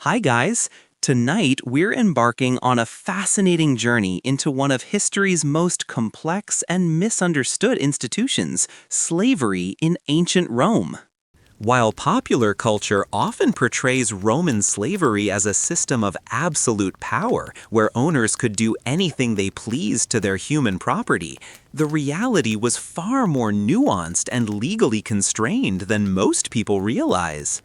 Hi, guys. Tonight, we're embarking on a fascinating journey into one of history's most complex and misunderstood institutions, slavery in ancient Rome. While popular culture often portrays Roman slavery as a system of absolute power, where owners could do anything they pleased to their human property, the reality was far more nuanced and legally constrained than most people realize.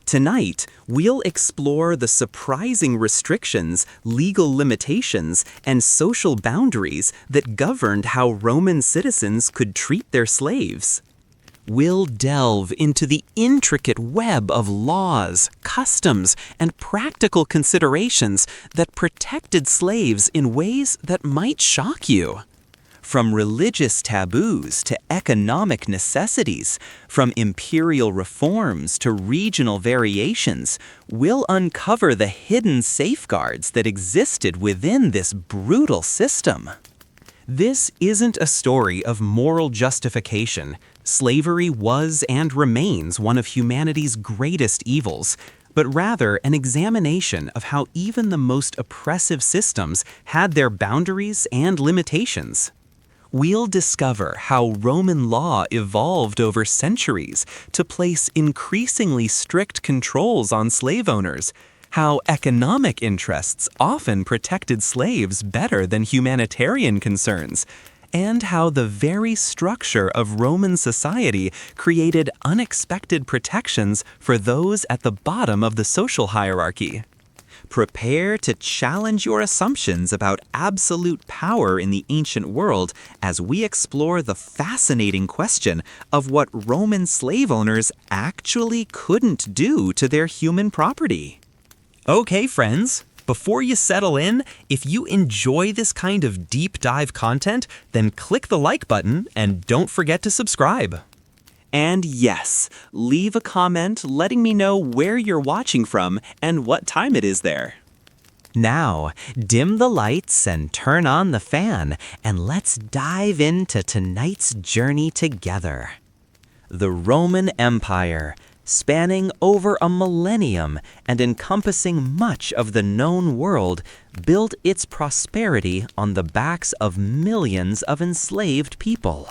Tonight, we'll explore the surprising restrictions, legal limitations, and social boundaries that governed how Roman citizens could treat their slaves. We'll delve into the intricate web of laws, customs, and practical considerations that protected slaves in ways that might shock you. From religious taboos to economic necessities, from imperial reforms to regional variations, we'll uncover the hidden safeguards that existed within this brutal system. This isn't a story of moral justification. Slavery was and remains one of humanity's greatest evils, but rather an examination of how even the most oppressive systems had their boundaries and limitations. We'll discover how Roman law evolved over centuries to place increasingly strict controls on slave owners, how economic interests often protected slaves better than humanitarian concerns, and how the very structure of Roman society created unexpected protections for those at the bottom of the social hierarchy. Prepare to challenge your assumptions about absolute power in the ancient world as we explore the fascinating question of what Roman slave owners actually couldn't do to their human property. Okay, friends, before you settle in, if you enjoy this kind of deep dive content, then click the like button and don't forget to subscribe. And yes, leave a comment letting me know where you're watching from and what time it is there. Now, dim the lights and turn on the fan, and let's dive into tonight's journey together. The Roman Empire, spanning over a millennium and encompassing much of the known world, built its prosperity on the backs of millions of enslaved people.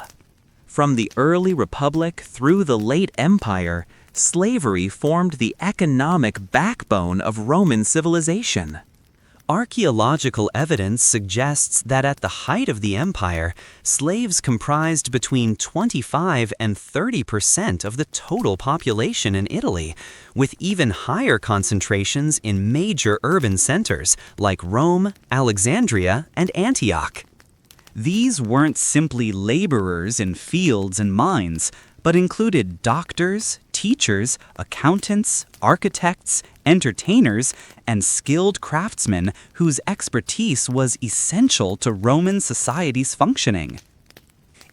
From the early Republic through the late Empire, slavery formed the economic backbone of Roman civilization. Archaeological evidence suggests that at the height of the empire, slaves comprised between 25 and 30% of the total population in Italy, with even higher concentrations in major urban centers like Rome, Alexandria, and Antioch. These weren't simply laborers in fields and mines, but included doctors, teachers, accountants, architects, entertainers, and skilled craftsmen whose expertise was essential to Roman society's functioning.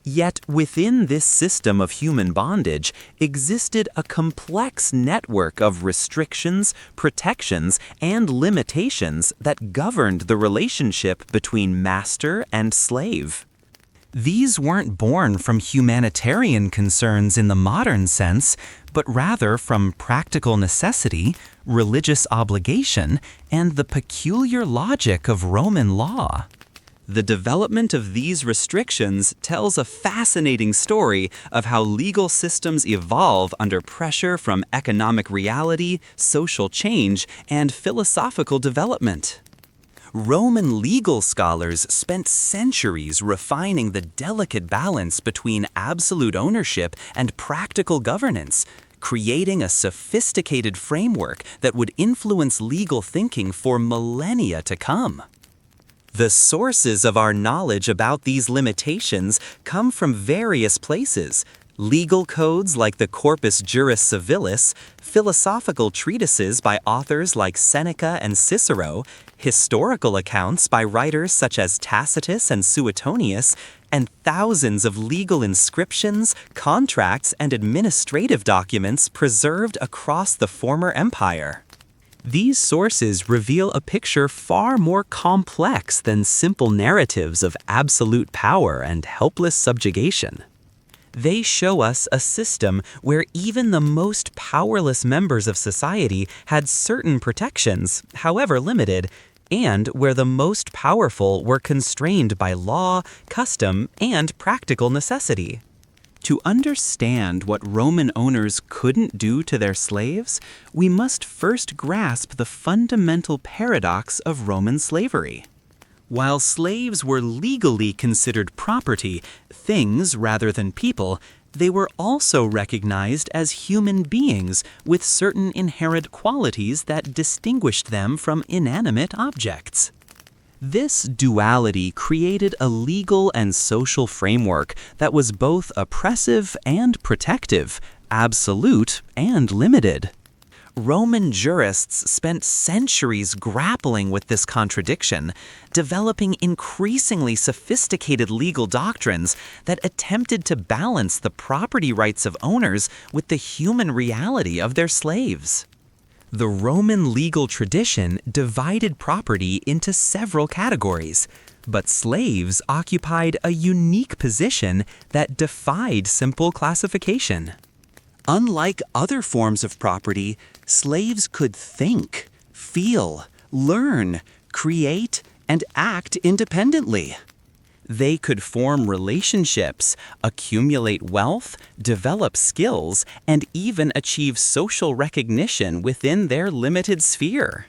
Yet within this system of human bondage existed a complex network of restrictions, protections, and limitations that governed the relationship between master and slave. These weren't born from humanitarian concerns in the modern sense, but rather from practical necessity, religious obligation, and the peculiar logic of Roman law. The development of these restrictions tells a fascinating story of how legal systems evolve under pressure from economic reality, social change, and philosophical development. Roman legal scholars spent centuries refining the delicate balance between absolute ownership and practical governance, creating a sophisticated framework that would influence legal thinking for millennia to come. The sources of our knowledge about these limitations come from various places: legal codes like the Corpus Juris Civilis, philosophical treatises by authors like Seneca and Cicero, historical accounts by writers such as Tacitus and Suetonius, and thousands of legal inscriptions, contracts, and administrative documents preserved across the former empire. These sources reveal a picture far more complex than simple narratives of absolute power and helpless subjugation. They show us a system where even the most powerless members of society had certain protections, however limited, and where the most powerful were constrained by law, custom, and practical necessity. To understand what Roman owners couldn't do to their slaves, we must first grasp the fundamental paradox of Roman slavery. While slaves were legally considered property, things rather than people, they were also recognized as human beings with certain inherent qualities that distinguished them from inanimate objects. This duality created a legal and social framework that was both oppressive and protective, absolute and limited. Roman jurists spent centuries grappling with this contradiction, developing increasingly sophisticated legal doctrines that attempted to balance the property rights of owners with the human reality of their slaves. The Roman legal tradition divided property into several categories, but slaves occupied a unique position that defied simple classification. Unlike other forms of property, slaves could think, feel, learn, create, and act independently. They could form relationships, accumulate wealth, develop skills, and even achieve social recognition within their limited sphere.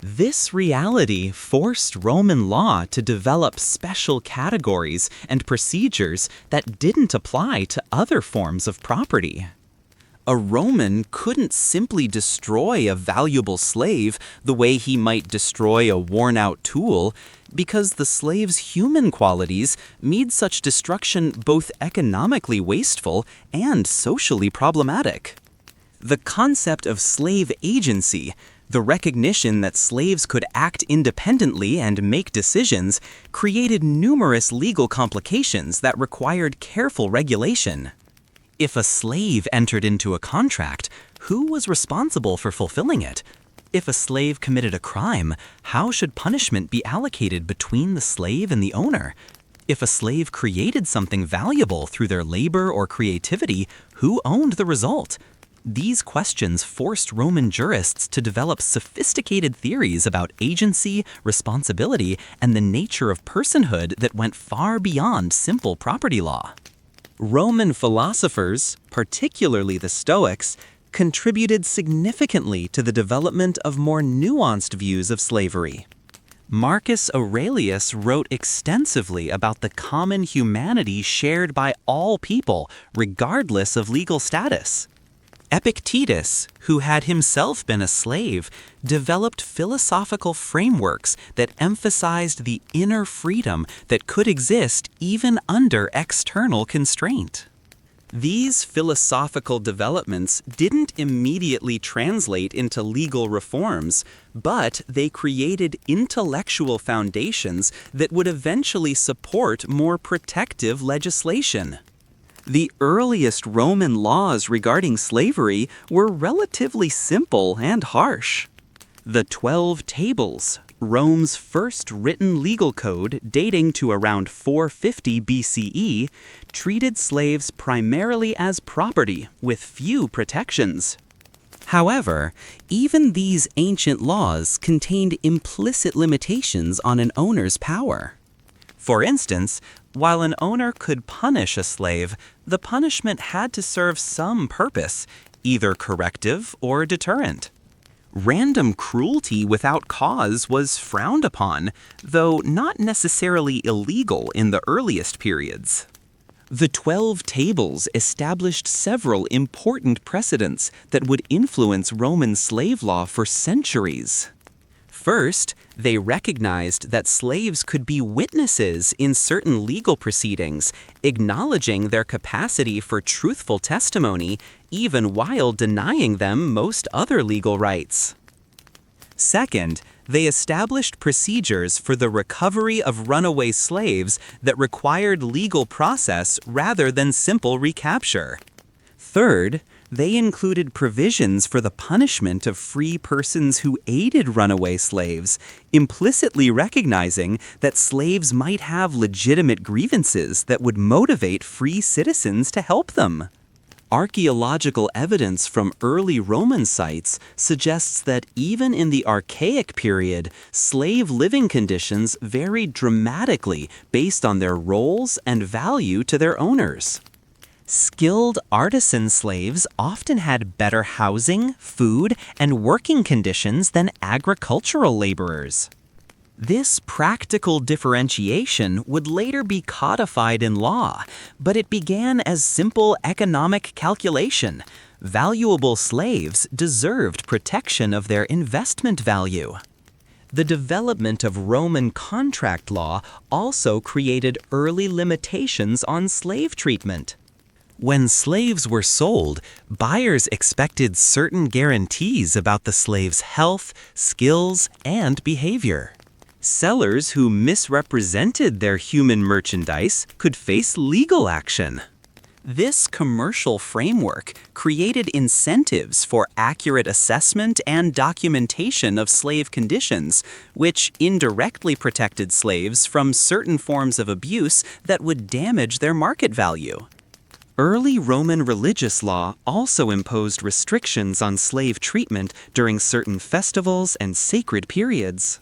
This reality forced Roman law to develop special categories and procedures that didn't apply to other forms of property. A Roman couldn't simply destroy a valuable slave the way he might destroy a worn-out tool, because the slave's human qualities made such destruction both economically wasteful and socially problematic. The concept of slave agency, the recognition that slaves could act independently and make decisions, created numerous legal complications that required careful regulation. If a slave entered into a contract, who was responsible for fulfilling it? If a slave committed a crime, how should punishment be allocated between the slave and the owner? If a slave created something valuable through their labor or creativity, who owned the result? These questions forced Roman jurists to develop sophisticated theories about agency, responsibility, and the nature of personhood that went far beyond simple property law. Roman philosophers, particularly the Stoics, contributed significantly to the development of more nuanced views of slavery. Marcus Aurelius wrote extensively about the common humanity shared by all people, regardless of legal status. Epictetus, who had himself been a slave, developed philosophical frameworks that emphasized the inner freedom that could exist even under external constraint. These philosophical developments didn't immediately translate into legal reforms, but they created intellectual foundations that would eventually support more protective legislation. The earliest Roman laws regarding slavery were relatively simple and harsh. The 12 Tables, Rome's first written legal code dating to around 450 BCE, treated slaves primarily as property with few protections. However, even these ancient laws contained implicit limitations on an owner's power. For instance, while an owner could punish a slave, the punishment had to serve some purpose, either corrective or deterrent. Random cruelty without cause was frowned upon, though not necessarily illegal in the earliest periods. The 12 Tables established several important precedents that would influence Roman slave law for centuries. First, they recognized that slaves could be witnesses in certain legal proceedings, acknowledging their capacity for truthful testimony, even while denying them most other legal rights. Second, they established procedures for the recovery of runaway slaves that required legal process rather than simple recapture. Third, They included provisions for the punishment of free persons who aided runaway slaves, implicitly recognizing that slaves might have legitimate grievances that would motivate free citizens to help them. Archaeological evidence from early Roman sites suggests that even in the Archaic period, slave living conditions varied dramatically based on their roles and value to their owners. Skilled artisan slaves often had better housing, food, and working conditions than agricultural laborers. This practical differentiation would later be codified in law, but it began as simple economic calculation. Valuable slaves deserved protection of their investment value. The development of Roman contract law also created early limitations on slave treatment. When slaves were sold, buyers expected certain guarantees about the slave's health, skills, and behavior. Sellers who misrepresented their human merchandise could face legal action. This commercial framework created incentives for accurate assessment and documentation of slave conditions, which indirectly protected slaves from certain forms of abuse that would damage their market value. Early Roman religious law also imposed restrictions on slave treatment during certain festivals and sacred periods.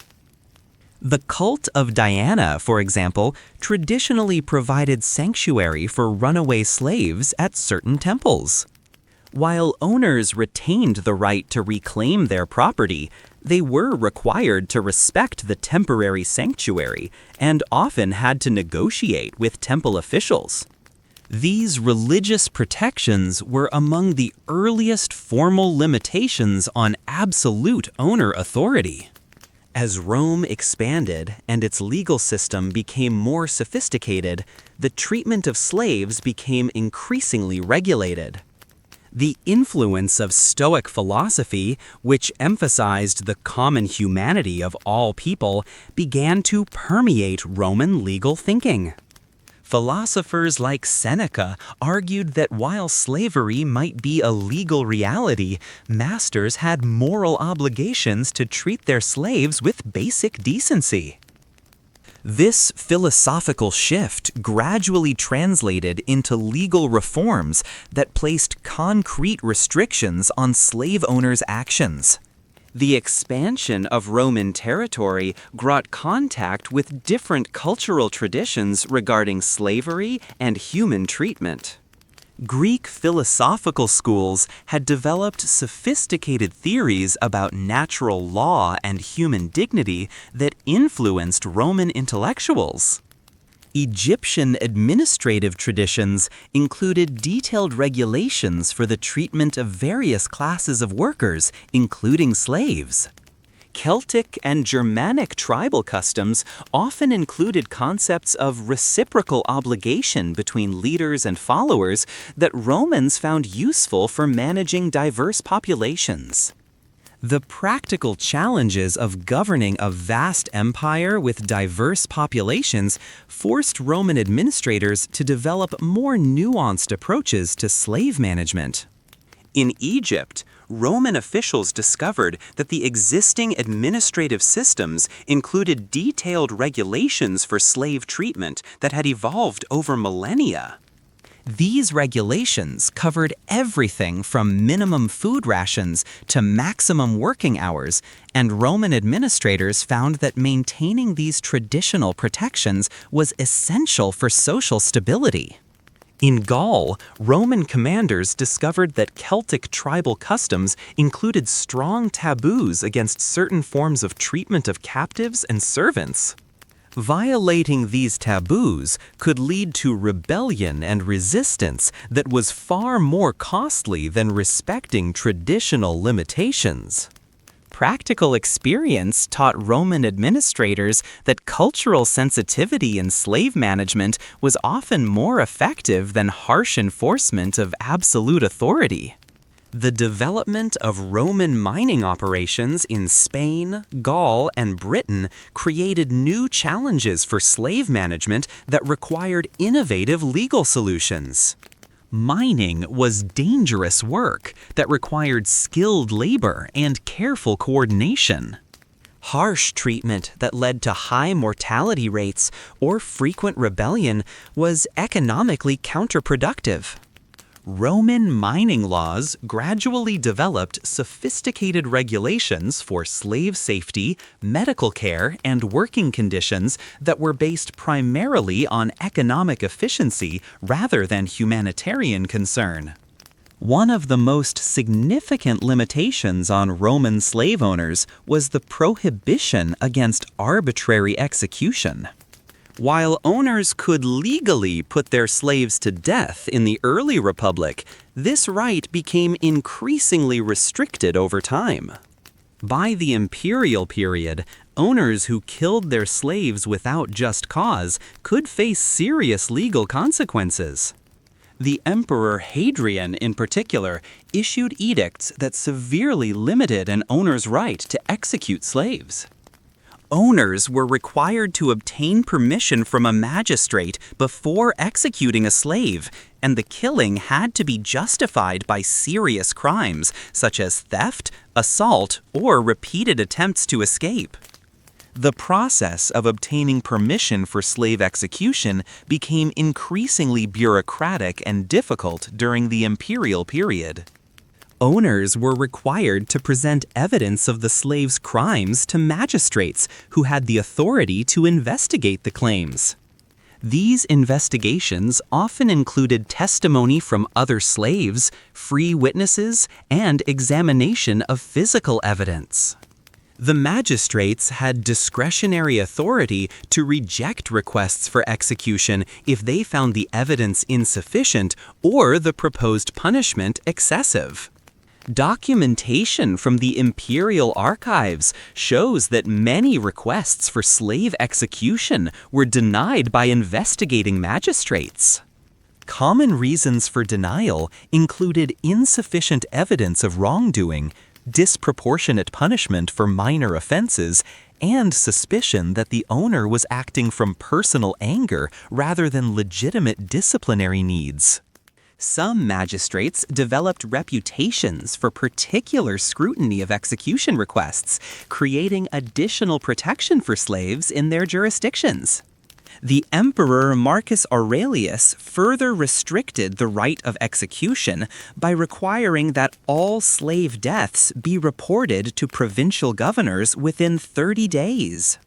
The cult of Diana, for example, traditionally provided sanctuary for runaway slaves at certain temples. While owners retained the right to reclaim their property, they were required to respect the temporary sanctuary and often had to negotiate with temple officials. These religious protections were among the earliest formal limitations on absolute owner authority. As Rome expanded and its legal system became more sophisticated, the treatment of slaves became increasingly regulated. The influence of Stoic philosophy, which emphasized the common humanity of all people, began to permeate Roman legal thinking. Philosophers like Seneca argued that while slavery might be a legal reality, masters had moral obligations to treat their slaves with basic decency. This philosophical shift gradually translated into legal reforms that placed concrete restrictions on slave owners' actions. The expansion of Roman territory brought contact with different cultural traditions regarding slavery and human treatment. Greek philosophical schools had developed sophisticated theories about natural law and human dignity that influenced Roman intellectuals. Egyptian administrative traditions included detailed regulations for the treatment of various classes of workers, including slaves. Celtic and Germanic tribal customs often included concepts of reciprocal obligation between leaders and followers that Romans found useful for managing diverse populations. The practical challenges of governing a vast empire with diverse populations forced Roman administrators to develop more nuanced approaches to slave management. In Egypt, Roman officials discovered that the existing administrative systems included detailed regulations for slave treatment that had evolved over millennia. These regulations covered everything from minimum food rations to maximum working hours, and Roman administrators found that maintaining these traditional protections was essential for social stability. In Gaul, Roman commanders discovered that Celtic tribal customs included strong taboos against certain forms of treatment of captives and servants. Violating these taboos could lead to rebellion and resistance that was far more costly than respecting traditional limitations. Practical experience taught Roman administrators that cultural sensitivity in slave management was often more effective than harsh enforcement of absolute authority. The development of Roman mining operations in Spain, Gaul, and Britain created new challenges for slave management that required innovative legal solutions. Mining was dangerous work that required skilled labor and careful coordination. Harsh treatment that led to high mortality rates or frequent rebellion was economically counterproductive. Roman mining laws gradually developed sophisticated regulations for slave safety, medical care, and working conditions that were based primarily on economic efficiency rather than humanitarian concern. One of the most significant limitations on Roman slave owners was the prohibition against arbitrary execution. While owners could legally put their slaves to death in the early Republic, this right became increasingly restricted over time. By the imperial period, owners who killed their slaves without just cause could face serious legal consequences. The Emperor Hadrian, in particular, issued edicts that severely limited an owner's right to execute slaves. Owners were required to obtain permission from a magistrate before executing a slave, and the killing had to be justified by serious crimes such as theft, assault, or repeated attempts to escape. The process of obtaining permission for slave execution became increasingly bureaucratic and difficult during the imperial period. Owners were required to present evidence of the slave's crimes to magistrates who had the authority to investigate the claims. These investigations often included testimony from other slaves, free witnesses, and examination of physical evidence. The magistrates had discretionary authority to reject requests for execution if they found the evidence insufficient or the proposed punishment excessive. Documentation from the imperial archives shows that many requests for slave execution were denied by investigating magistrates. Common reasons for denial included insufficient evidence of wrongdoing, disproportionate punishment for minor offenses, and suspicion that the owner was acting from personal anger rather than legitimate disciplinary needs. Some magistrates developed reputations for particular scrutiny of execution requests, creating additional protection for slaves in their jurisdictions. The Emperor Marcus Aurelius further restricted the right of execution by requiring that all slave deaths be reported to provincial governors within 30 days.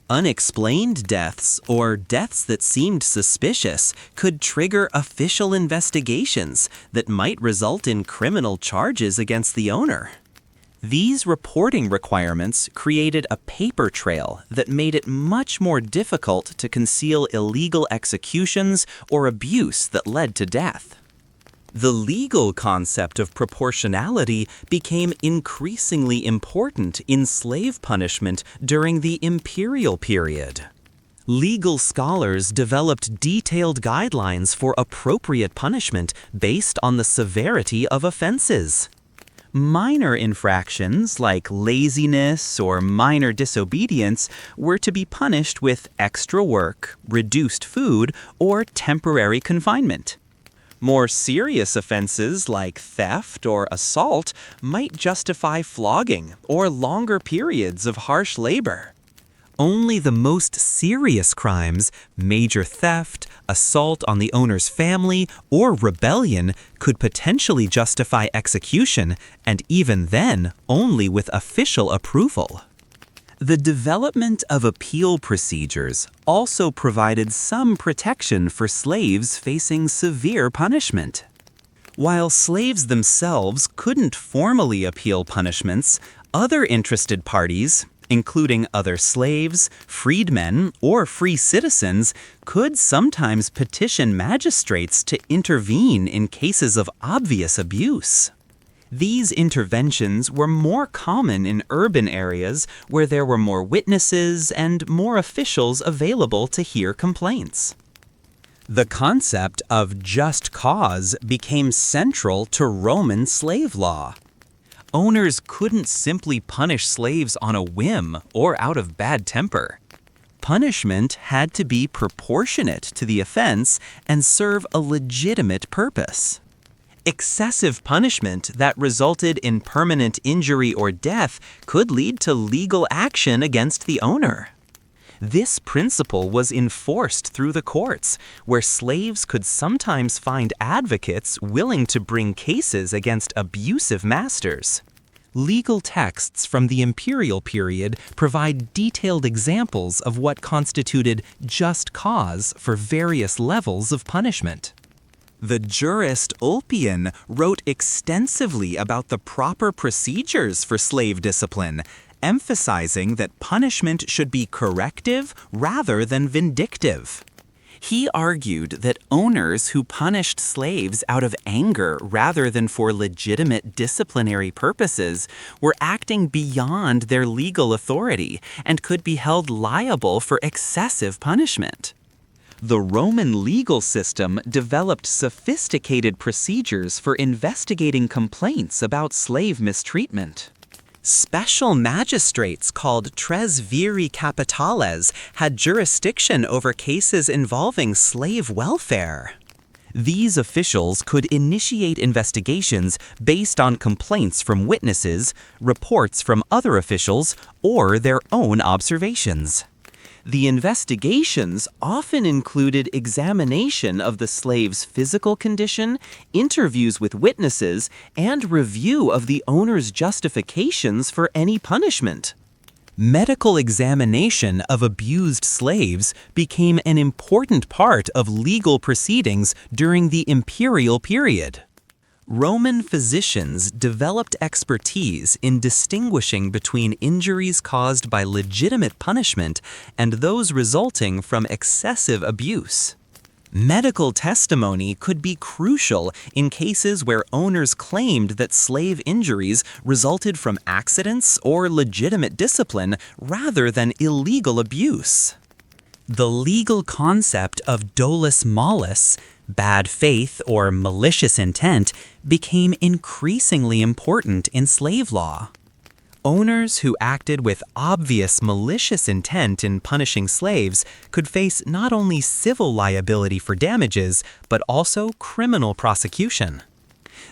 Unexplained deaths, or deaths that seemed suspicious, could trigger official investigations that might result in criminal charges against the owner. These reporting requirements created a paper trail that made it much more difficult to conceal illegal executions or abuse that led to death. The legal concept of proportionality became increasingly important in slave punishment during the imperial period. Legal scholars developed detailed guidelines for appropriate punishment based on the severity of offenses. Minor infractions like laziness or minor disobedience were to be punished with extra work, reduced food, or temporary confinement. More serious offenses like theft or assault might justify flogging or longer periods of harsh labor. Only the most serious crimes, major theft, assault on the owner's family, or rebellion, could potentially justify execution, and even then, only with official approval. The development of appeal procedures also provided some protection for slaves facing severe punishment. While slaves themselves couldn't formally appeal punishments, other interested parties, including other slaves, freedmen, or free citizens, could sometimes petition magistrates to intervene in cases of obvious abuse. These interventions were more common in urban areas where there were more witnesses and more officials available to hear complaints. The concept of just cause became central to Roman slave law. Owners couldn't simply punish slaves on a whim or out of bad temper. Punishment had to be proportionate to the offense and serve a legitimate purpose. Excessive punishment that resulted in permanent injury or death could lead to legal action against the owner. This principle was enforced through the courts, where slaves could sometimes find advocates willing to bring cases against abusive masters. Legal texts from the imperial period provide detailed examples of what constituted just cause for various levels of punishment. The jurist Ulpian wrote extensively about the proper procedures for slave discipline, emphasizing that punishment should be corrective rather than vindictive. He argued that owners who punished slaves out of anger rather than for legitimate disciplinary purposes were acting beyond their legal authority and could be held liable for excessive punishment. The Roman legal system developed sophisticated procedures for investigating complaints about slave mistreatment. Special magistrates called tres viri capitales had jurisdiction over cases involving slave welfare. These officials could initiate investigations based on complaints from witnesses, reports from other officials, or their own observations. The investigations often included examination of the slave's physical condition, interviews with witnesses, and review of the owner's justifications for any punishment. Medical examination of abused slaves became an important part of legal proceedings during the imperial period. Roman physicians developed expertise in distinguishing between injuries caused by legitimate punishment and those resulting from excessive abuse. Medical testimony could be crucial in cases where owners claimed that slave injuries resulted from accidents or legitimate discipline rather than illegal abuse. The legal concept of dolus malus, bad faith or malicious intent, became increasingly important in slave law. Owners who acted with obvious malicious intent in punishing slaves could face not only civil liability for damages, but also criminal prosecution.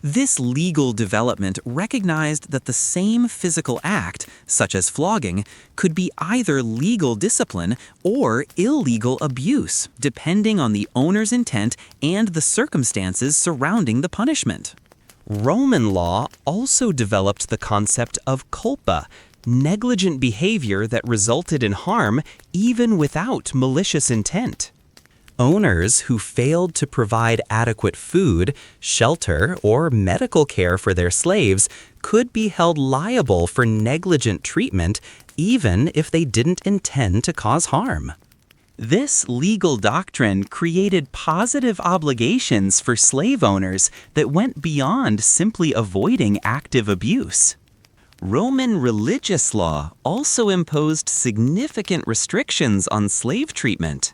This legal development recognized that the same physical act, such as flogging, could be either legal discipline or illegal abuse, depending on the owner's intent and the circumstances surrounding the punishment. Roman law also developed the concept of culpa, negligent behavior that resulted in harm even without malicious intent. Owners who failed to provide adequate food, shelter, or medical care for their slaves could be held liable for negligent treatment even if they didn't intend to cause harm. This legal doctrine created positive obligations for slave owners that went beyond simply avoiding active abuse. Roman religious law also imposed significant restrictions on slave treatment.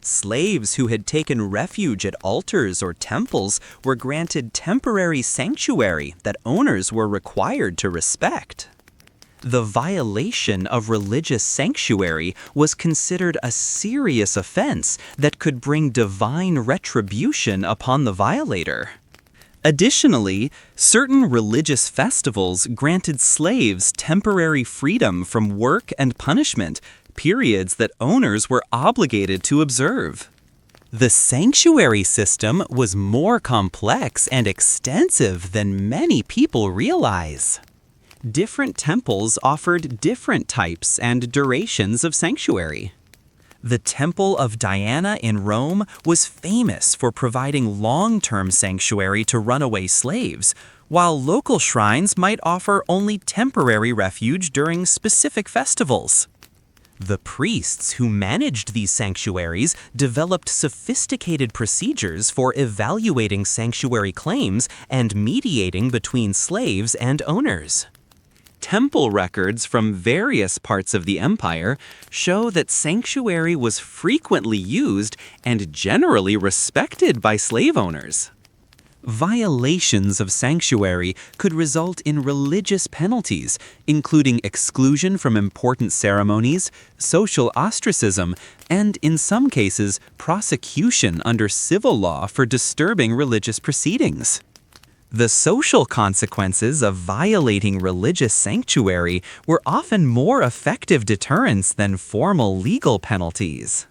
Slaves who had taken refuge at altars or temples were granted temporary sanctuary that owners were required to respect. The violation of religious sanctuary was considered a serious offense that could bring divine retribution upon the violator. Additionally, certain religious festivals granted slaves temporary freedom from work and punishment, periods that owners were obligated to observe. The sanctuary system was more complex and extensive than many people realize. Different temples offered different types and durations of sanctuary. The Temple of Diana in Rome was famous for providing long-term sanctuary to runaway slaves, while local shrines might offer only temporary refuge during specific festivals. The priests who managed these sanctuaries developed sophisticated procedures for evaluating sanctuary claims and mediating between slaves and owners. Temple records from various parts of the empire show that sanctuary was frequently used and generally respected by slave owners. Violations of sanctuary could result in religious penalties, including exclusion from important ceremonies, social ostracism, and, in some cases, prosecution under civil law for disturbing religious proceedings. The social consequences of violating religious sanctuary were often more effective deterrents than formal legal penalties.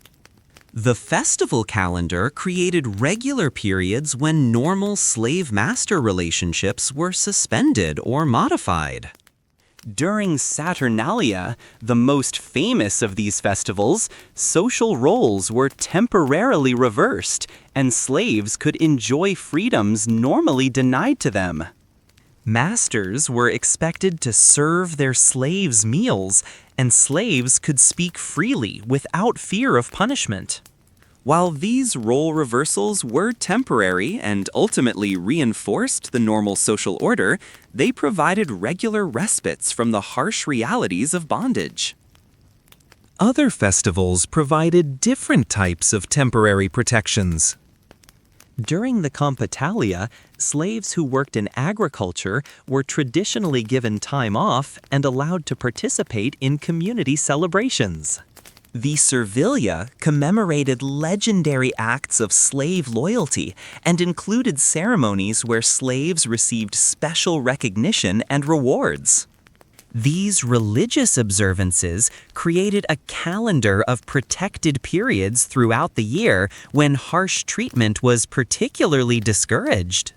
The festival calendar created regular periods when normal slave-master relationships were suspended or modified. During Saturnalia, the most famous of these festivals, social roles were temporarily reversed, and slaves could enjoy freedoms normally denied to them. Masters were expected to serve their slaves meals, and slaves could speak freely without fear of punishment. While these role reversals were temporary and ultimately reinforced the normal social order, they provided regular respites from the harsh realities of bondage. Other festivals provided different types of temporary protections. During the Compitalia, slaves who worked in agriculture were traditionally given time off and allowed to participate in community celebrations. The Servilia commemorated legendary acts of slave loyalty and included ceremonies where slaves received special recognition and rewards. These religious observances created a calendar of protected periods throughout the year when harsh treatment was particularly discouraged.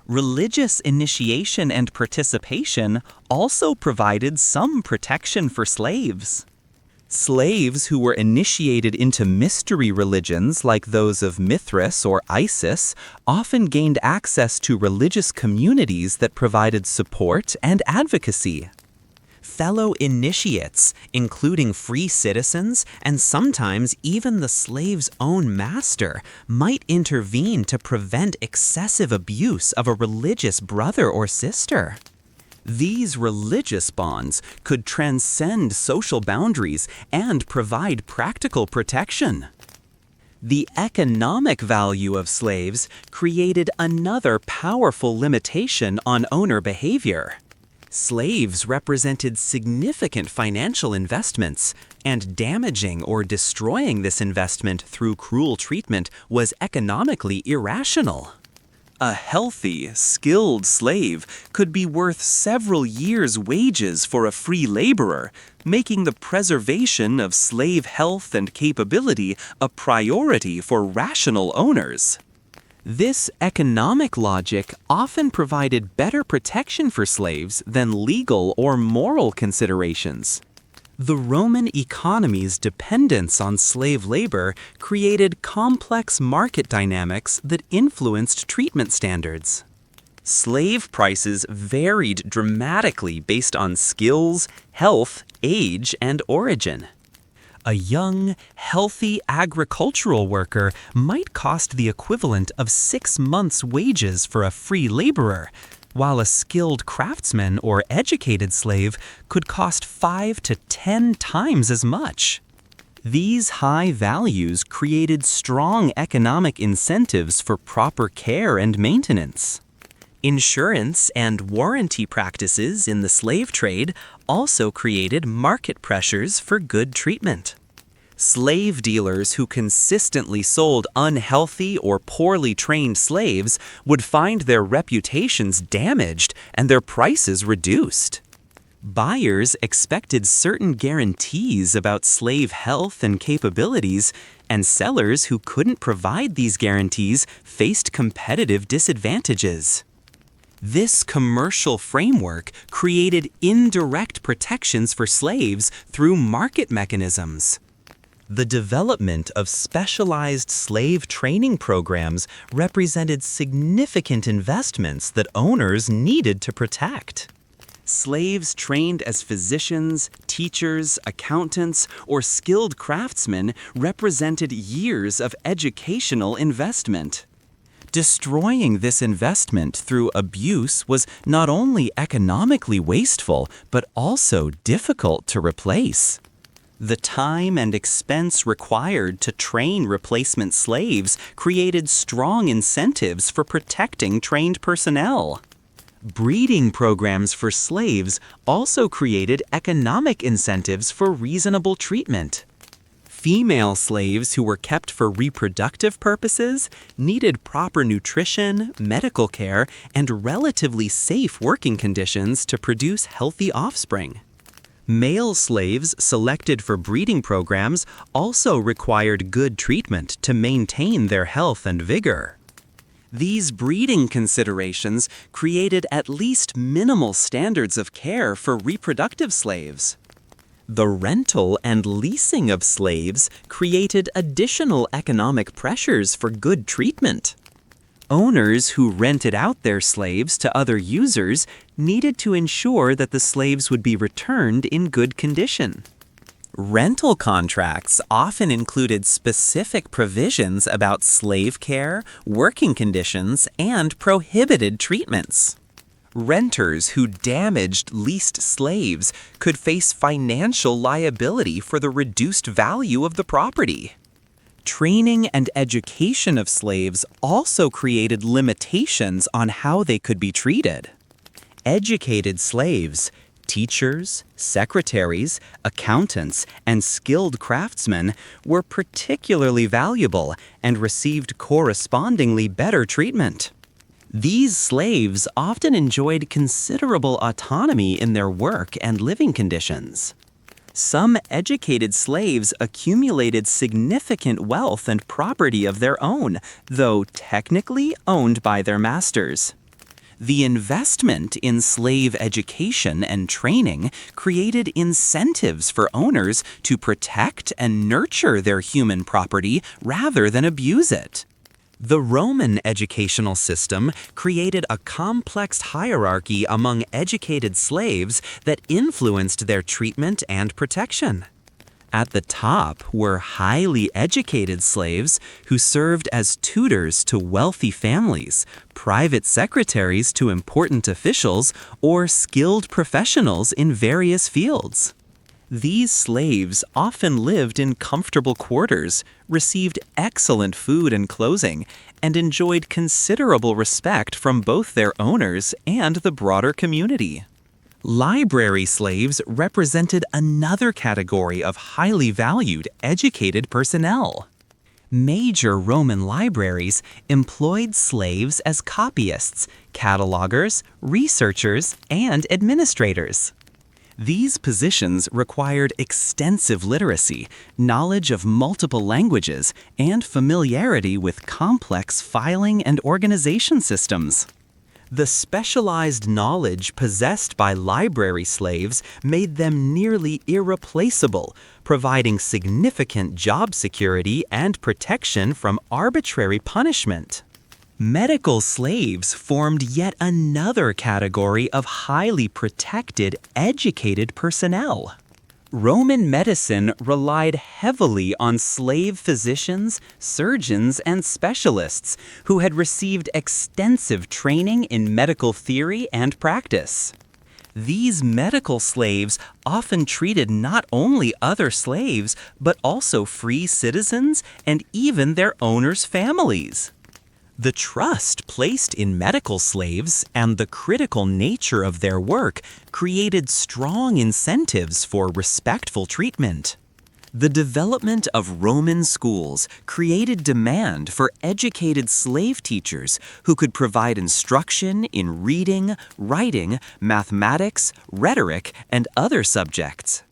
Religious initiation and participation also provided some protection for slaves. Slaves who were initiated into mystery religions like those of Mithras or Isis often gained access to religious communities that provided support and advocacy. Fellow initiates, including free citizens and sometimes even the slave's own master, might intervene to prevent excessive abuse of a religious brother or sister. These religious bonds could transcend social boundaries and provide practical protection. The economic value of slaves created another powerful limitation on owner behavior. Slaves represented significant financial investments, and damaging or destroying this investment through cruel treatment was economically irrational. A healthy, skilled slave could be worth several years' wages for a free laborer, making the preservation of slave health and capability a priority for rational owners. This economic logic often provided better protection for slaves than legal or moral considerations. The Roman economy's dependence on slave labor created complex market dynamics that influenced treatment standards. Slave prices varied dramatically based on skills, health, age, and origin. A young, healthy agricultural worker might cost the equivalent of 6 months' wages for a free laborer, while a skilled craftsman or educated slave could cost 5 to 10 times as much. These high values created strong economic incentives for proper care and maintenance. Insurance and warranty practices in the slave trade also created market pressures for good treatment. Slave dealers who consistently sold unhealthy or poorly trained slaves would find their reputations damaged and their prices reduced. Buyers expected certain guarantees about slave health and capabilities, and sellers who couldn't provide these guarantees faced competitive disadvantages. This commercial framework created indirect protections for slaves through market mechanisms. The development of specialized slave training programs represented significant investments that owners needed to protect. Slaves trained as physicians, teachers, accountants, or skilled craftsmen represented years of educational investment. Destroying this investment through abuse was not only economically wasteful, but also difficult to replace. The time and expense required to train replacement slaves created strong incentives for protecting trained personnel. Breeding programs for slaves also created economic incentives for reasonable treatment. Female slaves who were kept for reproductive purposes needed proper nutrition, medical care, and relatively safe working conditions to produce healthy offspring. Male slaves selected for breeding programs also required good treatment to maintain their health and vigor. These breeding considerations created at least minimal standards of care for reproductive slaves. The rental and leasing of slaves created additional economic pressures for good treatment. Owners who rented out their slaves to other users needed to ensure that the slaves would be returned in good condition. Rental contracts often included specific provisions about slave care, working conditions, and prohibited treatments. Renters who damaged leased slaves could face financial liability for the reduced value of the property. Training and education of slaves also created limitations on how they could be treated. Educated slaves, teachers, secretaries, accountants, and skilled craftsmen were particularly valuable and received correspondingly better treatment. These slaves often enjoyed considerable autonomy in their work and living conditions. Some educated slaves accumulated significant wealth and property of their own, though technically owned by their masters. The investment in slave education and training created incentives for owners to protect and nurture their human property rather than abuse it. The Roman educational system created a complex hierarchy among educated slaves that influenced their treatment and protection. At the top were highly educated slaves who served as tutors to wealthy families, private secretaries to important officials, or skilled professionals in various fields. These slaves often lived in comfortable quarters, received excellent food and clothing, and enjoyed considerable respect from both their owners and the broader community. Library slaves represented another category of highly valued, educated personnel. Major Roman libraries employed slaves as copyists, catalogers, researchers, and administrators. These positions required extensive literacy, knowledge of multiple languages, and familiarity with complex filing and organization systems. The specialized knowledge possessed by library slaves made them nearly irreplaceable, providing significant job security and protection from arbitrary punishment. Medical slaves formed yet another category of highly protected, educated personnel. Roman medicine relied heavily on slave physicians, surgeons, and specialists who had received extensive training in medical theory and practice. These medical slaves often treated not only other slaves, but also free citizens and even their owners' families. The trust placed in medical slaves and the critical nature of their work created strong incentives for respectful treatment. The development of Roman schools created demand for educated slave teachers who could provide instruction in reading, writing, mathematics, rhetoric, and other subjects.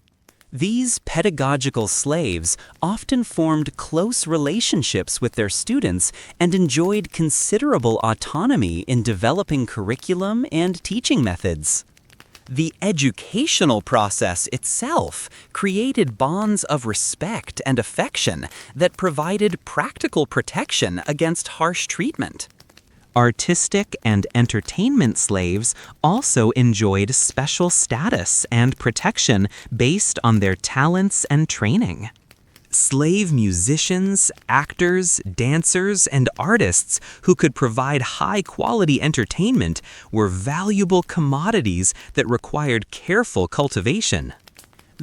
These pedagogical slaves often formed close relationships with their students and enjoyed considerable autonomy in developing curriculum and teaching methods. The educational process itself created bonds of respect and affection that provided practical protection against harsh treatment. Artistic and entertainment slaves also enjoyed special status and protection based on their talents and training. Slave musicians, actors, dancers, and artists who could provide high-quality entertainment were valuable commodities that required careful cultivation.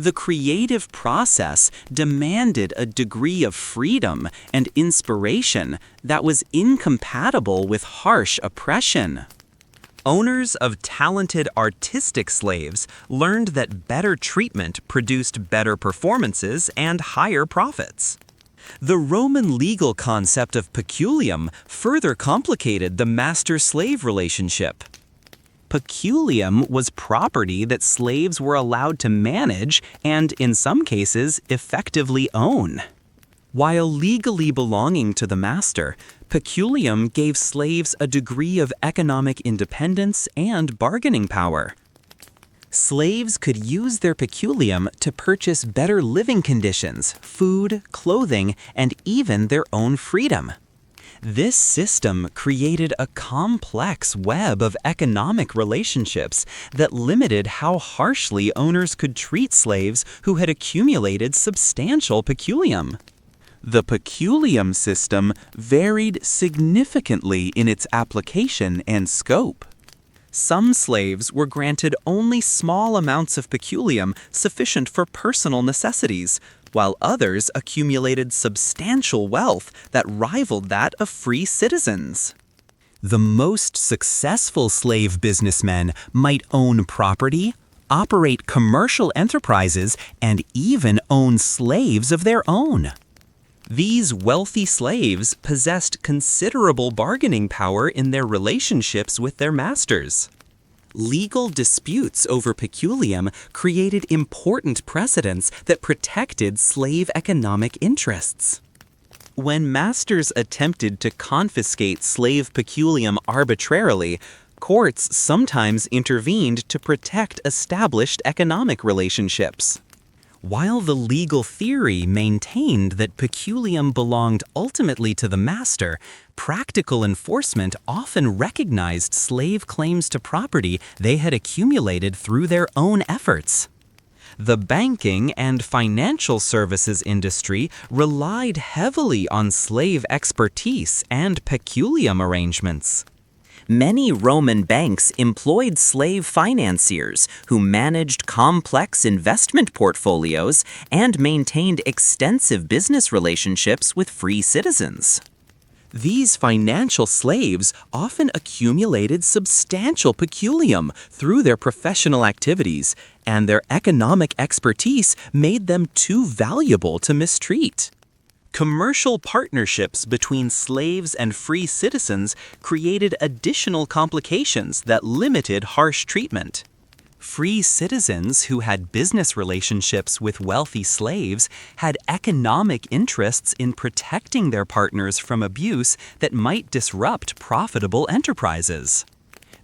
The creative process demanded a degree of freedom and inspiration that was incompatible with harsh oppression. Owners of talented artistic slaves learned that better treatment produced better performances and higher profits. The Roman legal concept of peculium further complicated the master-slave relationship. Peculium was property that slaves were allowed to manage and, in some cases, effectively own. While legally belonging to the master, peculium gave slaves a degree of economic independence and bargaining power. Slaves could use their peculium to purchase better living conditions, food, clothing, and even their own freedom. This system created a complex web of economic relationships that limited how harshly owners could treat slaves who had accumulated substantial peculium. The peculium system varied significantly in its application and scope. Some slaves were granted only small amounts of peculium sufficient for personal necessities, while others accumulated substantial wealth that rivaled that of free citizens. The most successful slave businessmen might own property, operate commercial enterprises, and even own slaves of their own. These wealthy slaves possessed considerable bargaining power in their relationships with their masters. Legal disputes over peculium created important precedents that protected slave economic interests. When masters attempted to confiscate slave peculium arbitrarily, courts sometimes intervened to protect established economic relationships. While the legal theory maintained that peculium belonged ultimately to the master, practical enforcement often recognized slave claims to property they had accumulated through their own efforts. The banking and financial services industry relied heavily on slave expertise and peculium arrangements. Many Roman banks employed slave financiers who managed complex investment portfolios and maintained extensive business relationships with free citizens. These financial slaves often accumulated substantial peculium through their professional activities, and their economic expertise made them too valuable to mistreat. Commercial partnerships between slaves and free citizens created additional complications that limited harsh treatment. Free citizens who had business relationships with wealthy slaves had economic interests in protecting their partners from abuse that might disrupt profitable enterprises.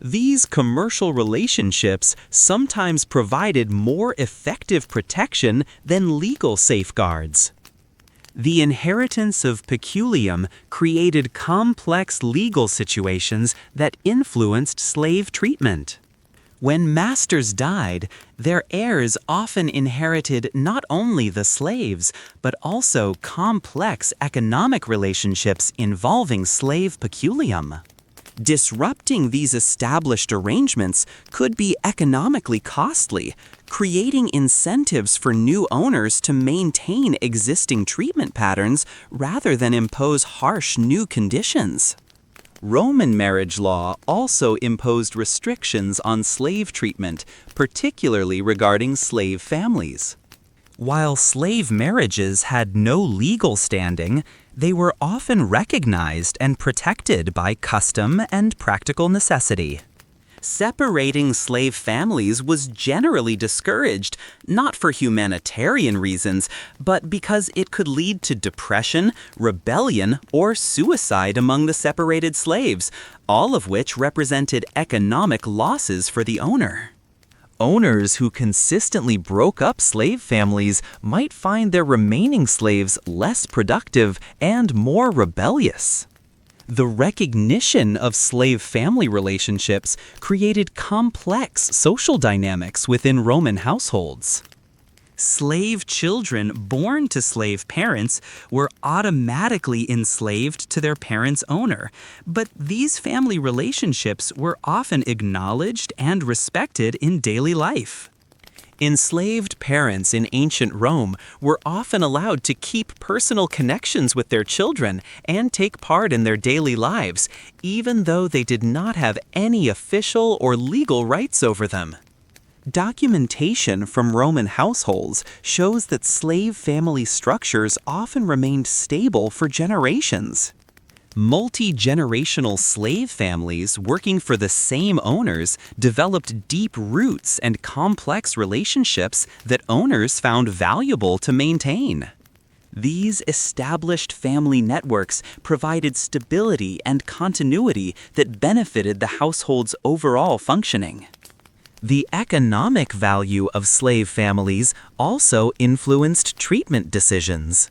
These commercial relationships sometimes provided more effective protection than legal safeguards. The inheritance of peculium created complex legal situations that influenced slave treatment. When masters died, their heirs often inherited not only the slaves, but also complex economic relationships involving slave peculium. Disrupting these established arrangements could be economically costly, creating incentives for new owners to maintain existing treatment patterns rather than impose harsh new conditions. Roman marriage law also imposed restrictions on slave treatment, particularly regarding slave families. While slave marriages had no legal standing, they were often recognized and protected by custom and practical necessity. Separating slave families was generally discouraged, not for humanitarian reasons, but because it could lead to depression, rebellion, or suicide among the separated slaves, all of which represented economic losses for the owner. Owners who consistently broke up slave families might find their remaining slaves less productive and more rebellious. The recognition of slave family relationships created complex social dynamics within Roman households. Slave children born to slave parents were automatically enslaved to their parents' owner, but these family relationships were often acknowledged and respected in daily life. Enslaved parents in ancient Rome were often allowed to keep personal connections with their children and take part in their daily lives, even though they did not have any official or legal rights over them. Documentation from Roman households shows that slave family structures often remained stable for generations. Multi-generational slave families working for the same owners developed deep roots and complex relationships that owners found valuable to maintain. These established family networks provided stability and continuity that benefited the household's overall functioning. The economic value of slave families also influenced treatment decisions.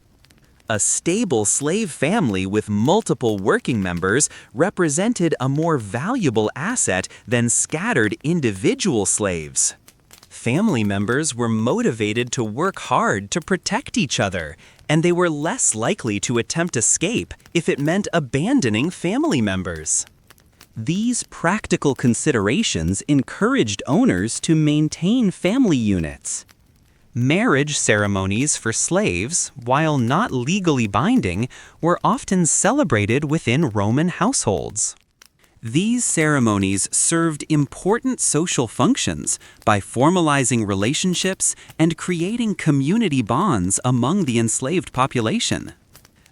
A stable slave family with multiple working members represented a more valuable asset than scattered individual slaves. Family members were motivated to work hard to protect each other, and they were less likely to attempt escape if it meant abandoning family members. These practical considerations encouraged owners to maintain family units. Marriage ceremonies for slaves, while not legally binding, were often celebrated within Roman households. These ceremonies served important social functions by formalizing relationships and creating community bonds among the enslaved population.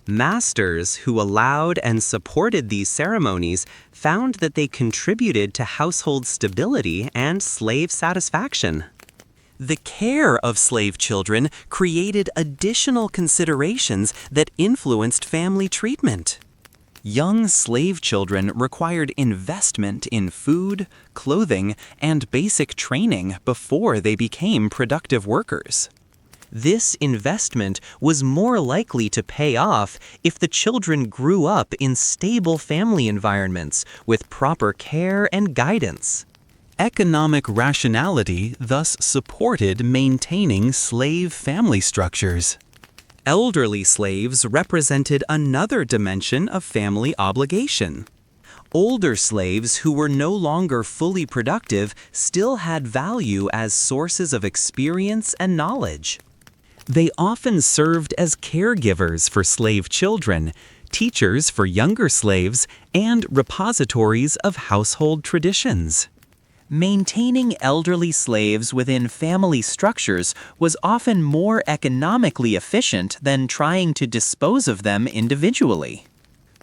Masters who allowed and supported these ceremonies found that they contributed to household stability and slave satisfaction. The care of slave children created additional considerations that influenced family treatment. Young slave children required investment in food, clothing, and basic training before they became productive workers. This investment was more likely to pay off if the children grew up in stable family environments with proper care and guidance. Economic rationality thus supported maintaining slave family structures. Elderly slaves represented another dimension of family obligation. Older slaves who were no longer fully productive still had value as sources of experience and knowledge. They often served as caregivers for slave children, teachers for younger slaves, and repositories of household traditions. Maintaining elderly slaves within family structures was often more economically efficient than trying to dispose of them individually.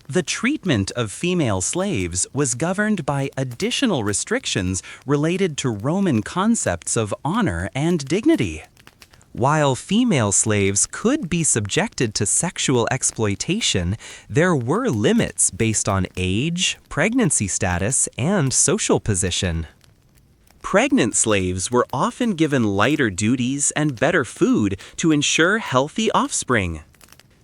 The treatment of female slaves was governed by additional restrictions related to Roman concepts of honor and dignity. While female slaves could be subjected to sexual exploitation, there were limits based on age, pregnancy status, and social position. Pregnant slaves were often given lighter duties and better food to ensure healthy offspring.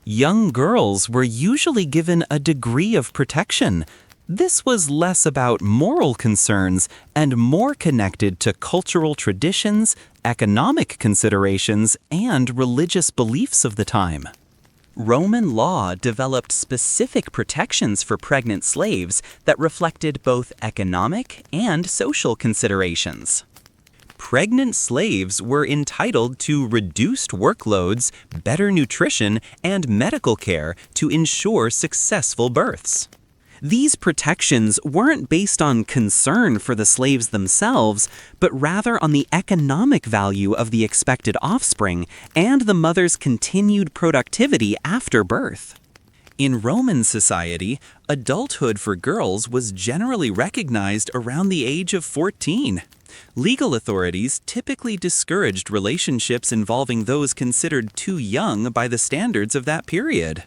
Young girls were usually given a degree of protection. This was less about moral concerns and more connected to cultural traditions, economic considerations, and religious beliefs of the time. Roman law developed specific protections for pregnant slaves that reflected both economic and social considerations. Pregnant slaves were entitled to reduced workloads, better nutrition, and medical care to ensure successful births. These protections weren't based on concern for the slaves themselves, but rather on the economic value of the expected offspring and the mother's continued productivity after birth. In Roman society, adulthood for girls was generally recognized around the age of 14. Legal authorities typically discouraged relationships involving those considered too young by the standards of that period.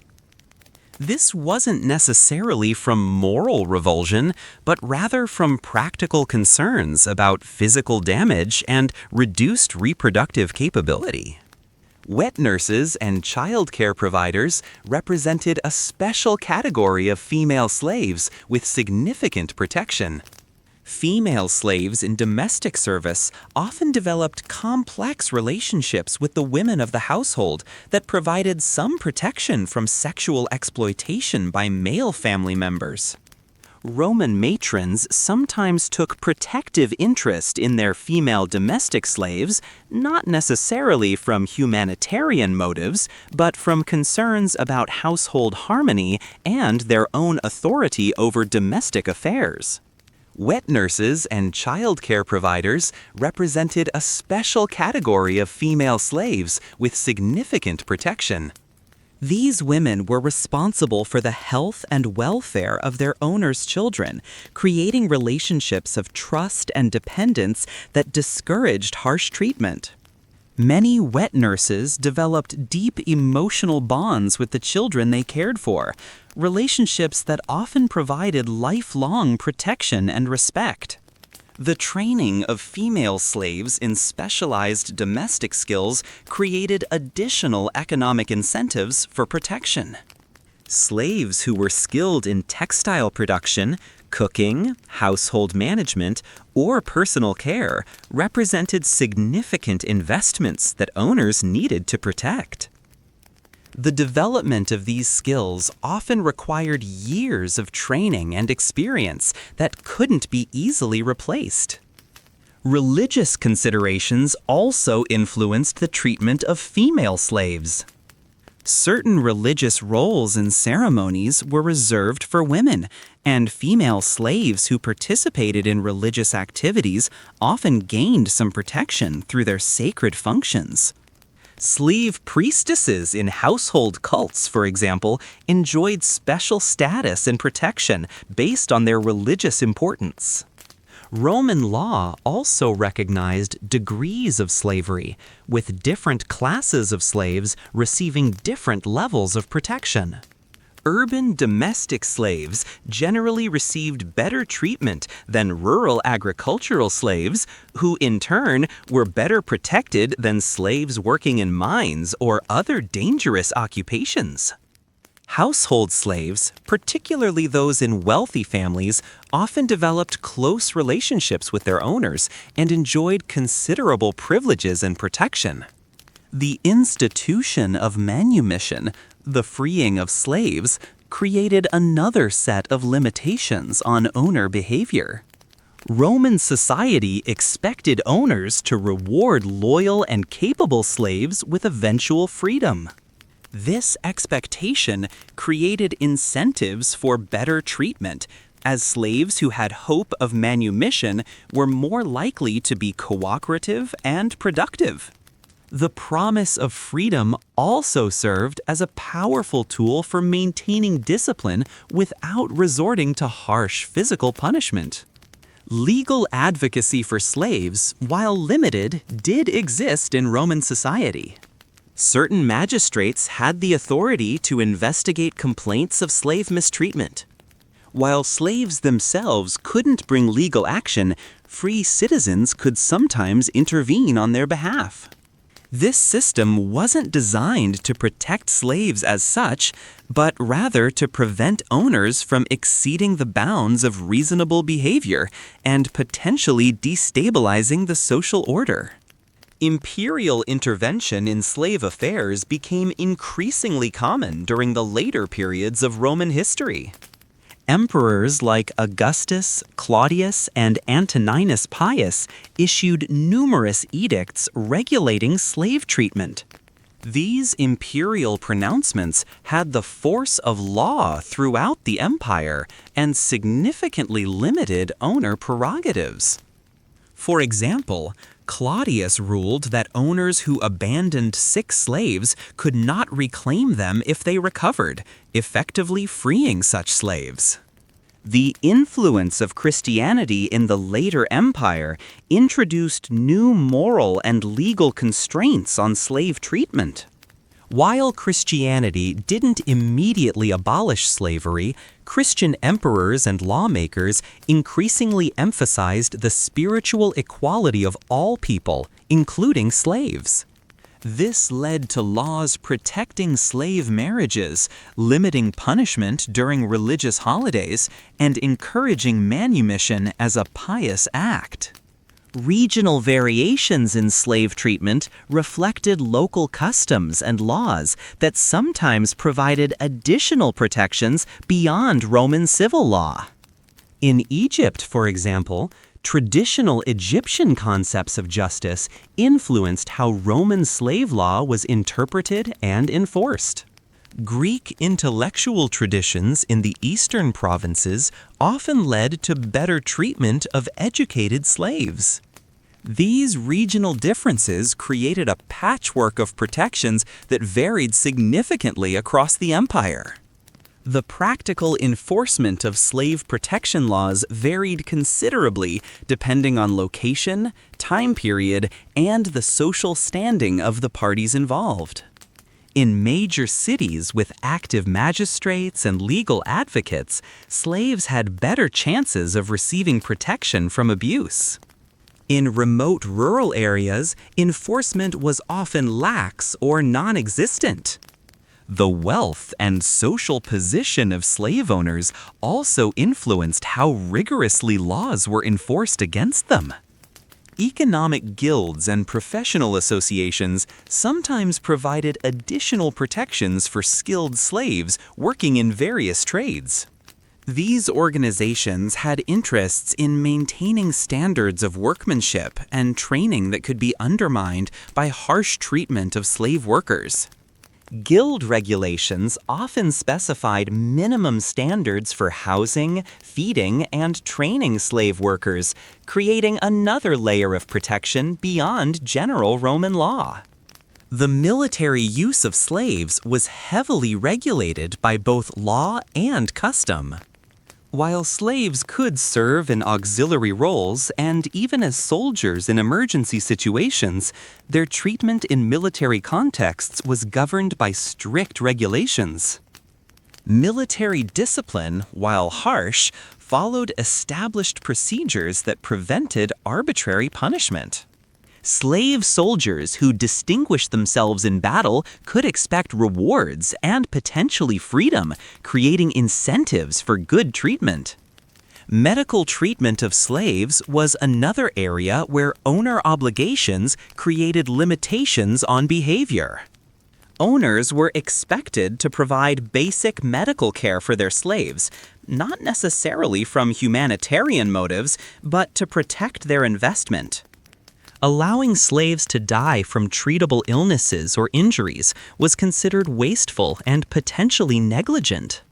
This wasn't necessarily from moral revulsion, but rather from practical concerns about physical damage and reduced reproductive capability. Wet nurses and childcare providers represented a special category of female slaves with significant protection. Female slaves in domestic service often developed complex relationships with the women of the household that provided some protection from sexual exploitation by male family members. Roman matrons sometimes took protective interest in their female domestic slaves, not necessarily from humanitarian motives, but from concerns about household harmony and their own authority over domestic affairs. Wet nurses and childcare providers represented a special category of female slaves with significant protection. These women were responsible for the health and welfare of their owners' children, creating relationships of trust and dependence that discouraged harsh treatment. Many wet nurses developed deep emotional bonds with the children they cared for, relationships that often provided lifelong protection and respect. The training of female slaves in specialized domestic skills created additional economic incentives for protection. Slaves who were skilled in textile production, cooking, household management, or personal care represented significant investments that owners needed to protect. The development of these skills often required years of training and experience that couldn't be easily replaced. Religious considerations also influenced the treatment of female slaves. Certain religious roles and ceremonies were reserved for women, and female slaves who participated in religious activities often gained some protection through their sacred functions. Slave priestesses in household cults, for example, enjoyed special status and protection based on their religious importance. Roman law also recognized degrees of slavery, with different classes of slaves receiving different levels of protection. Urban domestic slaves generally received better treatment than rural agricultural slaves, who in turn were better protected than slaves working in mines or other dangerous occupations. Household slaves, particularly those in wealthy families, often developed close relationships with their owners and enjoyed considerable privileges and protection. The institution of manumission, the freeing of slaves, created another set of limitations on owner behavior. Roman society expected owners to reward loyal and capable slaves with eventual freedom. This expectation created incentives for better treatment, as slaves who had hope of manumission were more likely to be cooperative and productive. The promise of freedom also served as a powerful tool for maintaining discipline without resorting to harsh physical punishment. Legal advocacy for slaves, while limited, did exist in Roman society. Certain magistrates had the authority to investigate complaints of slave mistreatment. While slaves themselves couldn't bring legal action, free citizens could sometimes intervene on their behalf. This system wasn't designed to protect slaves as such, but rather to prevent owners from exceeding the bounds of reasonable behavior and potentially destabilizing the social order. Imperial intervention in slave affairs became increasingly common during the later periods of Roman history. Emperors like Augustus, Claudius, and Antoninus Pius issued numerous edicts regulating slave treatment. These imperial pronouncements had the force of law throughout the empire and significantly limited owner prerogatives. For example, Claudius ruled that owners who abandoned sick slaves could not reclaim them if they recovered, effectively freeing such slaves. The influence of Christianity in the later empire introduced new moral and legal constraints on slave treatment. While Christianity didn't immediately abolish slavery, Christian emperors and lawmakers increasingly emphasized the spiritual equality of all people, including slaves. This led to laws protecting slave marriages, limiting punishment during religious holidays, and encouraging manumission as a pious act. Regional variations in slave treatment reflected local customs and laws that sometimes provided additional protections beyond Roman civil law. In Egypt, for example, traditional Egyptian concepts of justice influenced how Roman slave law was interpreted and enforced. Greek intellectual traditions in the eastern provinces often led to better treatment of educated slaves. These regional differences created a patchwork of protections that varied significantly across the empire. The practical enforcement of slave protection laws varied considerably depending on location, time period, and the social standing of the parties involved. In major cities with active magistrates and legal advocates, slaves had better chances of receiving protection from abuse. In remote rural areas, enforcement was often lax or non-existent. The wealth and social position of slave owners also influenced how rigorously laws were enforced against them. Economic guilds and professional associations sometimes provided additional protections for skilled slaves working in various trades. These organizations had interests in maintaining standards of workmanship and training that could be undermined by harsh treatment of slave workers. Guild regulations often specified minimum standards for housing, feeding, and training slave workers, creating another layer of protection beyond general Roman law. The military use of slaves was heavily regulated by both law and custom. While slaves could serve in auxiliary roles and even as soldiers in emergency situations, their treatment in military contexts was governed by strict regulations. Military discipline, while harsh, followed established procedures that prevented arbitrary punishment. Slave soldiers who distinguished themselves in battle could expect rewards and potentially freedom, creating incentives for good treatment. Medical treatment of slaves was another area where owner obligations created limitations on behavior. Owners were expected to provide basic medical care for their slaves, not necessarily from humanitarian motives, but to protect their investment. Allowing slaves to die from treatable illnesses or injuries was considered wasteful and potentially negligent.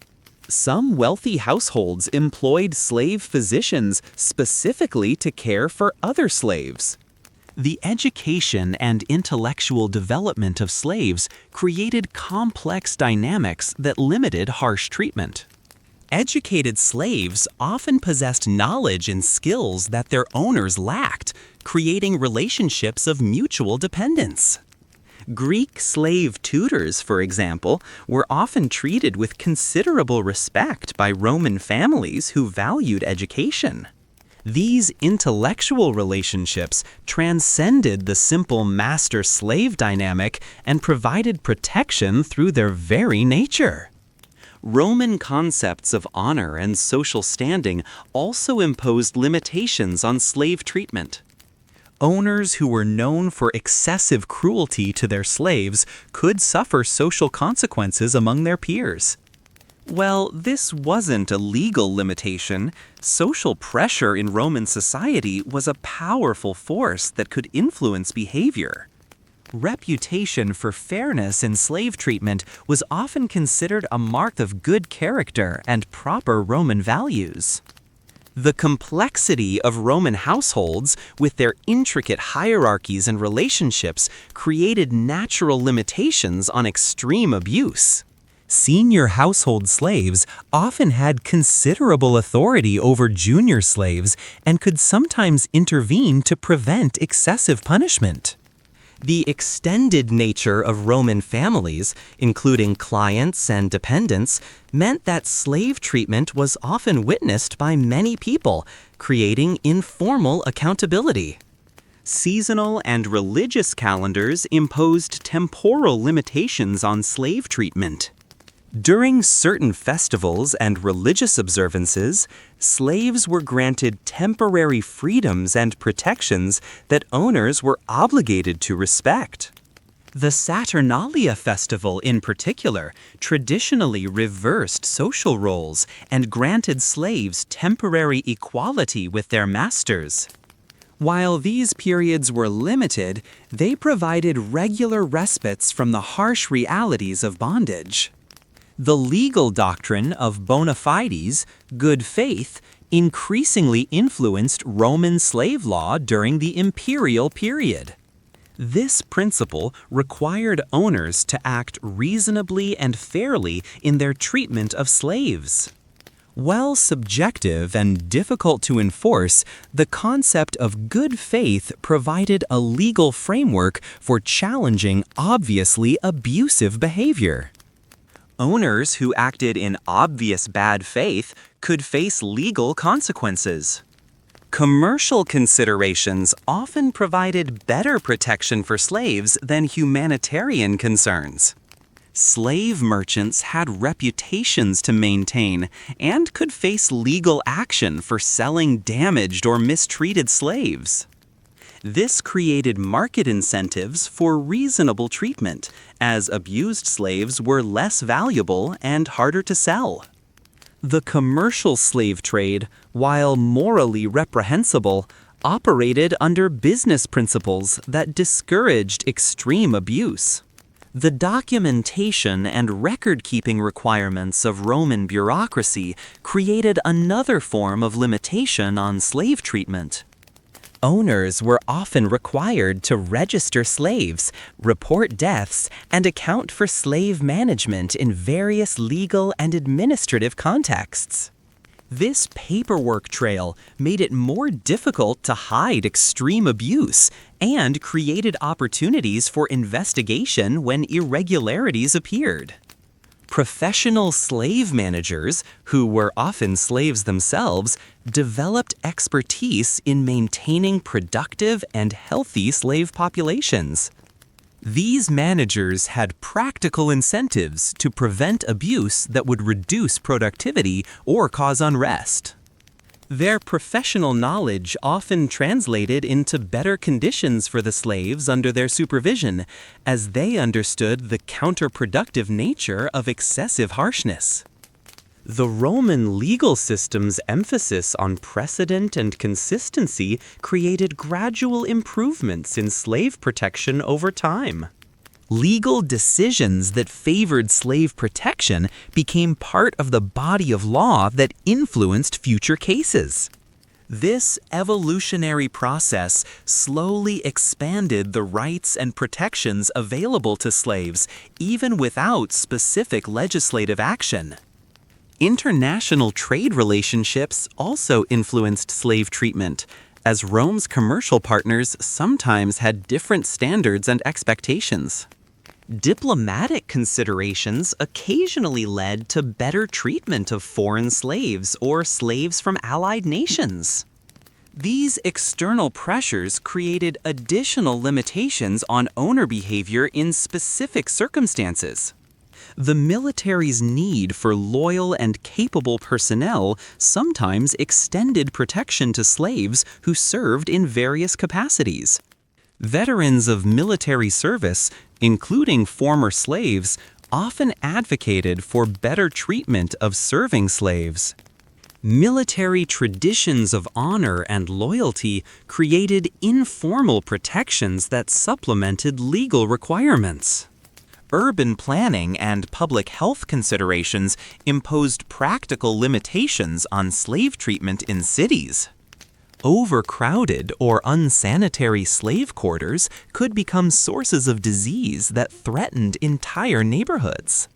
Some wealthy households employed slave physicians specifically to care for other slaves. The education and intellectual development of slaves created complex dynamics that limited harsh treatment. Educated slaves often possessed knowledge and skills that their owners lacked, creating relationships of mutual dependence. Greek slave tutors, for example, were often treated with considerable respect by Roman families who valued education. These intellectual relationships transcended the simple master-slave dynamic and provided protection through their very nature. Roman concepts of honor and social standing also imposed limitations on slave treatment. Owners who were known for excessive cruelty to their slaves could suffer social consequences among their peers. Well, this wasn't a legal limitation. Social pressure in Roman society was a powerful force that could influence behavior. Reputation for fairness in slave treatment was often considered a mark of good character and proper Roman values. The complexity of Roman households, with their intricate hierarchies and relationships, created natural limitations on extreme abuse. Senior household slaves often had considerable authority over junior slaves and could sometimes intervene to prevent excessive punishment. The extended nature of Roman families, including clients and dependents, meant that slave treatment was often witnessed by many people, creating informal accountability. Seasonal and religious calendars imposed temporal limitations on slave treatment. During certain festivals and religious observances, slaves were granted temporary freedoms and protections that owners were obligated to respect. The Saturnalia festival, in particular, traditionally reversed social roles and granted slaves temporary equality with their masters. While these periods were limited, they provided regular respites from the harsh realities of bondage. The legal doctrine of bona fides, good faith, increasingly influenced Roman slave law during the imperial period. This principle required owners to act reasonably and fairly in their treatment of slaves. While subjective and difficult to enforce, the concept of good faith provided a legal framework for challenging obviously abusive behavior. Owners who acted in obvious bad faith could face legal consequences. Commercial considerations often provided better protection for slaves than humanitarian concerns. Slave merchants had reputations to maintain and could face legal action for selling damaged or mistreated slaves. This created market incentives for reasonable treatment, as abused slaves were less valuable and harder to sell. The commercial slave trade, while morally reprehensible, operated under business principles that discouraged extreme abuse. The documentation and record-keeping requirements of Roman bureaucracy created another form of limitation on slave treatment. Owners were often required to register slaves, report deaths, and account for slave management in various legal and administrative contexts. This paperwork trail made it more difficult to hide extreme abuse and created opportunities for investigation when irregularities appeared. Professional slave managers, who were often slaves themselves, developed expertise in maintaining productive and healthy slave populations. These managers had practical incentives to prevent abuse that would reduce productivity or cause unrest. Their professional knowledge often translated into better conditions for the slaves under their supervision, as they understood the counterproductive nature of excessive harshness. The Roman legal system's emphasis on precedent and consistency created gradual improvements in slave protection over time. Legal decisions that favored slave protection became part of the body of law that influenced future cases. This evolutionary process slowly expanded the rights and protections available to slaves, even without specific legislative action. International trade relationships also influenced slave treatment, as Rome's commercial partners sometimes had different standards and expectations. Diplomatic considerations occasionally led to better treatment of foreign slaves or slaves from allied nations. These external pressures created additional limitations on owner behavior in specific circumstances. The military's need for loyal and capable personnel sometimes extended protection to slaves who served in various capacities. Veterans of military service, including former slaves, often advocated for better treatment of serving slaves. Military traditions of honor and loyalty created informal protections that supplemented legal requirements. Urban planning and public health considerations imposed practical limitations on slave treatment in cities. Overcrowded or unsanitary slave quarters could become sources of disease that threatened entire neighborhoods.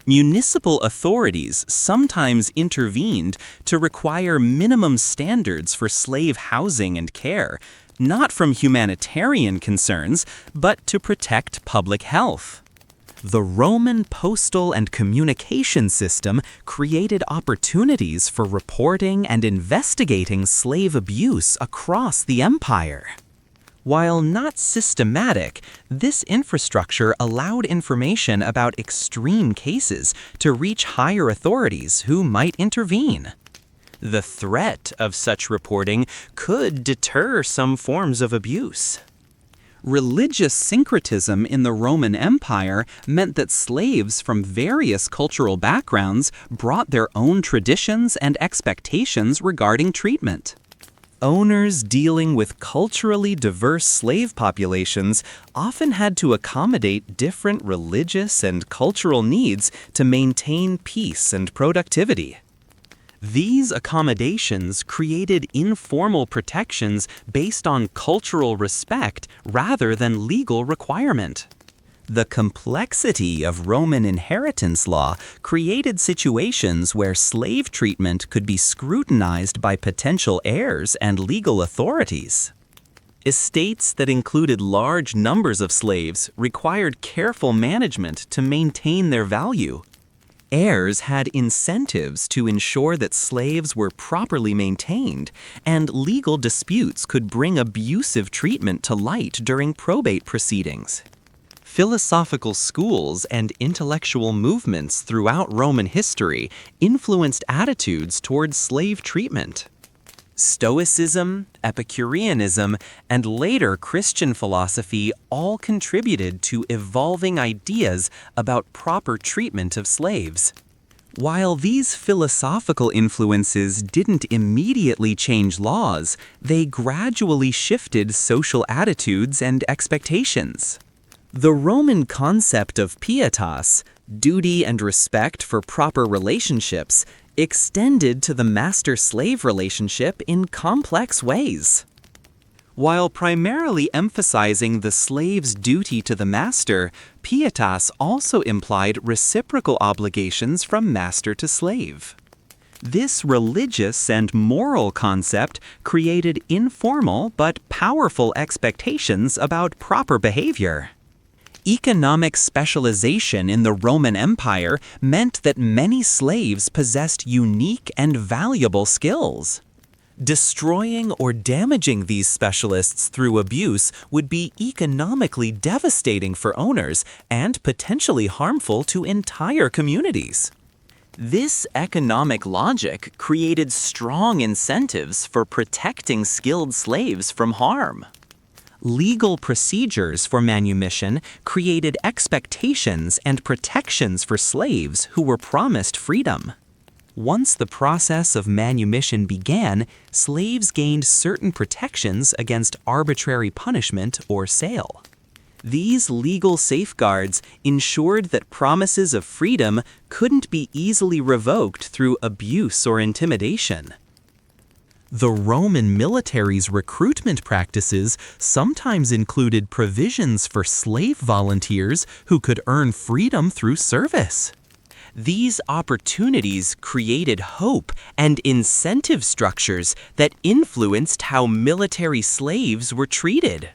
Municipal authorities sometimes intervened to require minimum standards for slave housing and care, not from humanitarian concerns, but to protect public health. The Roman postal and communication system created opportunities for reporting and investigating slave abuse across the empire. While not systematic, this infrastructure allowed information about extreme cases to reach higher authorities who might intervene. The threat of such reporting could deter some forms of abuse. Religious syncretism in the Roman Empire meant that slaves from various cultural backgrounds brought their own traditions and expectations regarding treatment. Owners dealing with culturally diverse slave populations often had to accommodate different religious and cultural needs to maintain peace and productivity. These accommodations created informal protections based on cultural respect rather than legal requirement. The complexity of Roman inheritance law created situations where slave treatment could be scrutinized by potential heirs and legal authorities. Estates that included large numbers of slaves required careful management to maintain their value. Heirs had incentives to ensure that slaves were properly maintained, and legal disputes could bring abusive treatment to light during probate proceedings. Philosophical schools and intellectual movements throughout Roman history influenced attitudes toward slave treatment. Stoicism, Epicureanism, and later Christian philosophy all contributed to evolving ideas about proper treatment of slaves. While these philosophical influences didn't immediately change laws, they gradually shifted social attitudes and expectations. The Roman concept of pietas, duty and respect for proper relationships, extended to the master-slave relationship in complex ways. While primarily emphasizing the slave's duty to the master, pietas also implied reciprocal obligations from master to slave. This religious and moral concept created informal but powerful expectations about proper behavior. Economic specialization in the Roman Empire meant that many slaves possessed unique and valuable skills. Destroying or damaging these specialists through abuse would be economically devastating for owners and potentially harmful to entire communities. This economic logic created strong incentives for protecting skilled slaves from harm. Legal procedures for manumission created expectations and protections for slaves who were promised freedom. Once the process of manumission began, slaves gained certain protections against arbitrary punishment or sale. These legal safeguards ensured that promises of freedom couldn't be easily revoked through abuse or intimidation. The Roman military's recruitment practices sometimes included provisions for slave volunteers who could earn freedom through service. These opportunities created hope and incentive structures that influenced how military slaves were treated.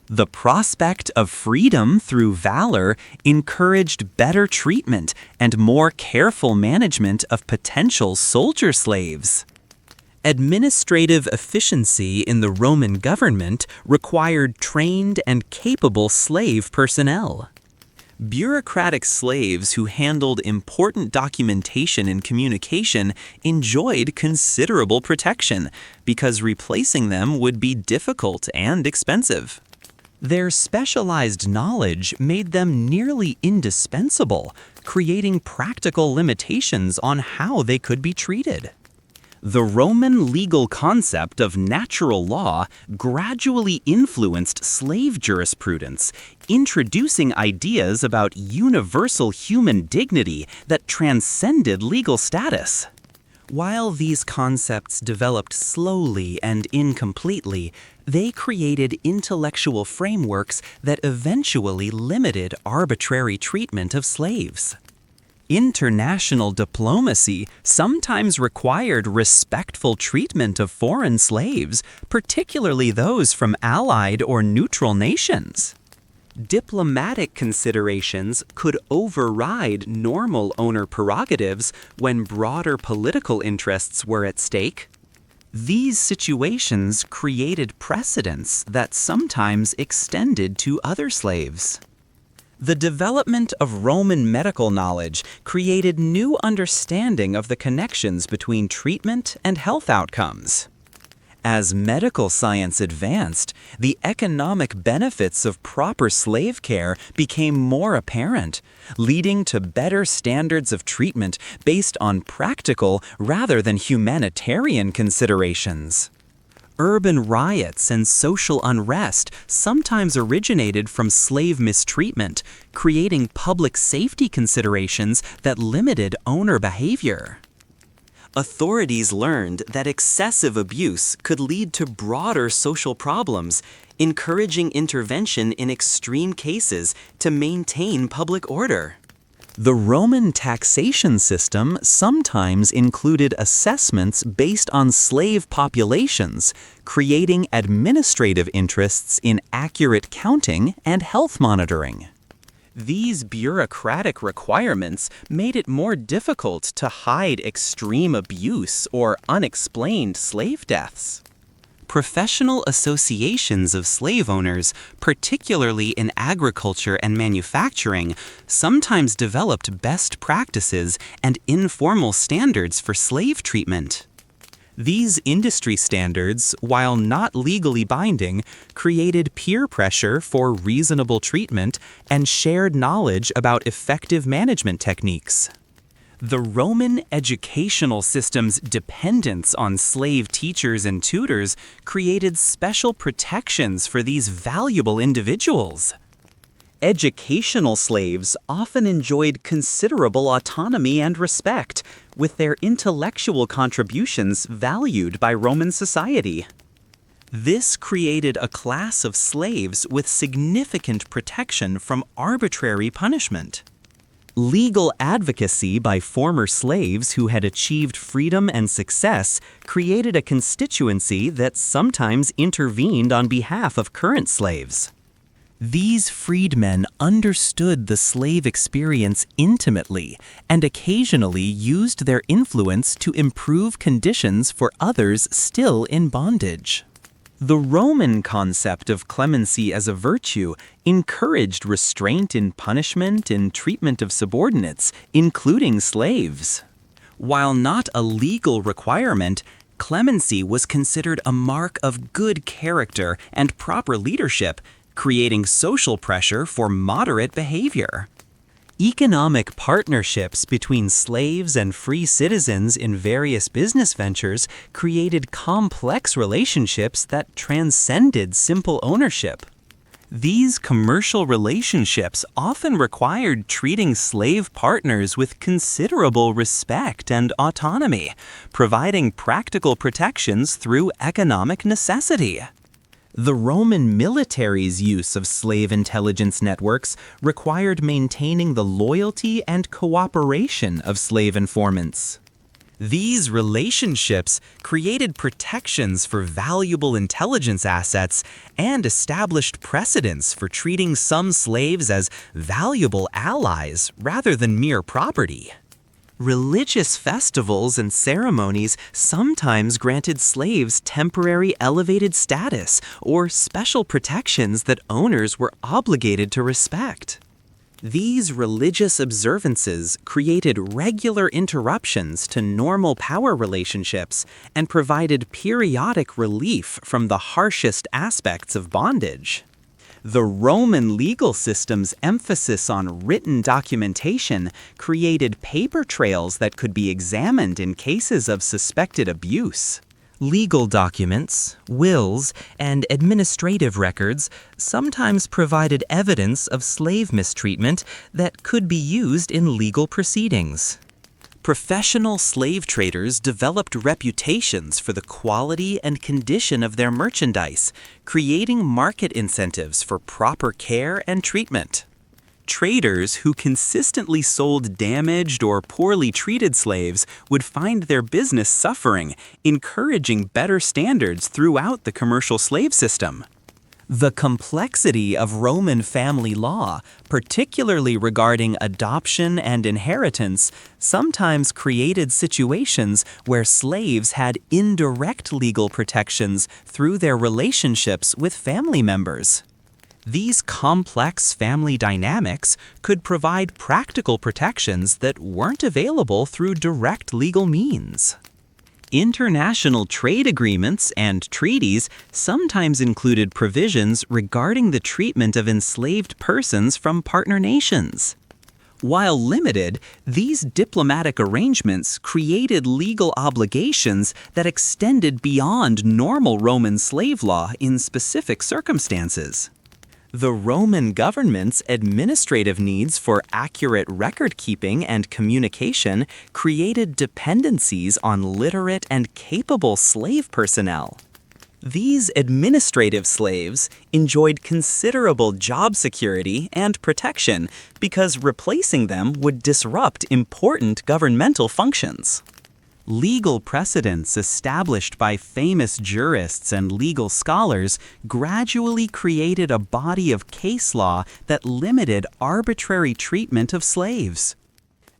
The prospect of freedom through valor encouraged better treatment and more careful management of potential soldier slaves. Administrative efficiency in the Roman government required trained and capable slave personnel. Bureaucratic slaves who handled important documentation and communication enjoyed considerable protection because replacing them would be difficult and expensive. Their specialized knowledge made them nearly indispensable, creating practical limitations on how they could be treated. The Roman legal concept of natural law gradually influenced slave jurisprudence, introducing ideas about universal human dignity that transcended legal status. While these concepts developed slowly and incompletely, they created intellectual frameworks that eventually limited arbitrary treatment of slaves. International diplomacy sometimes required respectful treatment of foreign slaves, particularly those from allied or neutral nations. Diplomatic considerations could override normal owner prerogatives when broader political interests were at stake. These situations created precedents that sometimes extended to other slaves. The development of Roman medical knowledge created new understanding of the connections between treatment and health outcomes. As medical science advanced, the economic benefits of proper slave care became more apparent, leading to better standards of treatment based on practical rather than humanitarian considerations. Urban riots and social unrest sometimes originated from slave mistreatment, creating public safety considerations that limited owner behavior. Authorities learned that excessive abuse could lead to broader social problems, encouraging intervention in extreme cases to maintain public order. The Roman taxation system sometimes included assessments based on slave populations, creating administrative interests in accurate counting and health monitoring. These bureaucratic requirements made it more difficult to hide extreme abuse or unexplained slave deaths. Professional associations of slave owners, particularly in agriculture and manufacturing, sometimes developed best practices and informal standards for slave treatment. These industry standards, while not legally binding, created peer pressure for reasonable treatment and shared knowledge about effective management techniques. The Roman educational system's dependence on slave teachers and tutors created special protections for these valuable individuals. Educational slaves often enjoyed considerable autonomy and respect, with their intellectual contributions valued by Roman society. This created a class of slaves with significant protection from arbitrary punishment. Legal advocacy by former slaves who had achieved freedom and success created a constituency that sometimes intervened on behalf of current slaves. These freedmen understood the slave experience intimately and occasionally used their influence to improve conditions for others still in bondage. The Roman concept of clemency as a virtue encouraged restraint in punishment and treatment of subordinates, including slaves. While not a legal requirement, clemency was considered a mark of good character and proper leadership, creating social pressure for moderate behavior. Economic partnerships between slaves and free citizens in various business ventures created complex relationships that transcended simple ownership. These commercial relationships often required treating slave partners with considerable respect and autonomy, providing practical protections through economic necessity. The Roman military's use of slave intelligence networks required maintaining the loyalty and cooperation of slave informants. These relationships created protections for valuable intelligence assets and established precedents for treating some slaves as valuable allies rather than mere property. Religious festivals and ceremonies sometimes granted slaves temporary elevated status or special protections that owners were obligated to respect. These religious observances created regular interruptions to normal power relationships and provided periodic relief from the harshest aspects of bondage. The Roman legal system's emphasis on written documentation created paper trails that could be examined in cases of suspected abuse. Legal documents, wills, and administrative records sometimes provided evidence of slave mistreatment that could be used in legal proceedings. Professional slave traders developed reputations for the quality and condition of their merchandise, creating market incentives for proper care and treatment. Traders who consistently sold damaged or poorly treated slaves would find their business suffering, encouraging better standards throughout the commercial slave system. The complexity of Roman family law, particularly regarding adoption and inheritance, sometimes created situations where slaves had indirect legal protections through their relationships with family members. These complex family dynamics could provide practical protections that weren't available through direct legal means. International trade agreements and treaties sometimes included provisions regarding the treatment of enslaved persons from partner nations. While limited, these diplomatic arrangements created legal obligations that extended beyond normal Roman slave law in specific circumstances. The Roman government's administrative needs for accurate record-keeping and communication created dependencies on literate and capable slave personnel. These administrative slaves enjoyed considerable job security and protection because replacing them would disrupt important governmental functions. Legal precedents established by famous jurists and legal scholars gradually created a body of case law that limited arbitrary treatment of slaves.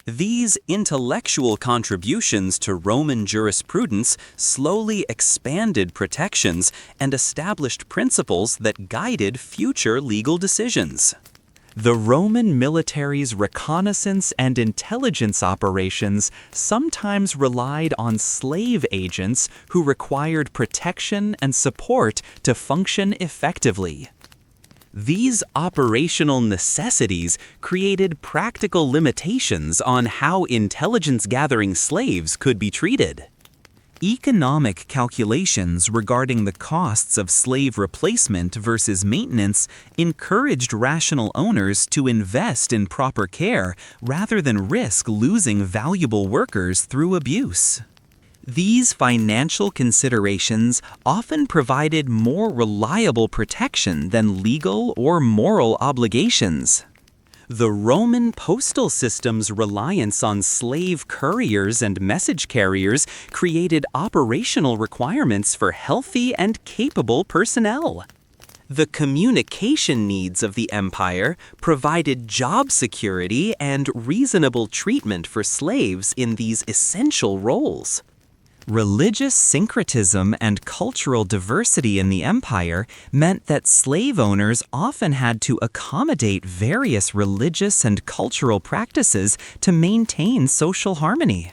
These intellectual contributions to Roman jurisprudence slowly expanded protections and established principles that guided future legal decisions. The Roman military's reconnaissance and intelligence operations sometimes relied on slave agents who required protection and support to function effectively. These operational necessities created practical limitations on how intelligence-gathering slaves could be treated. Economic calculations regarding the costs of slave replacement versus maintenance encouraged rational owners to invest in proper care rather than risk losing valuable workers through abuse. These financial considerations often provided more reliable protection than legal or moral obligations. The Roman postal system's reliance on slave couriers and message carriers created operational requirements for healthy and capable personnel. The communication needs of the empire provided job security and reasonable treatment for slaves in these essential roles. Religious syncretism and cultural diversity in the empire meant that slave owners often had to accommodate various religious and cultural practices to maintain social harmony.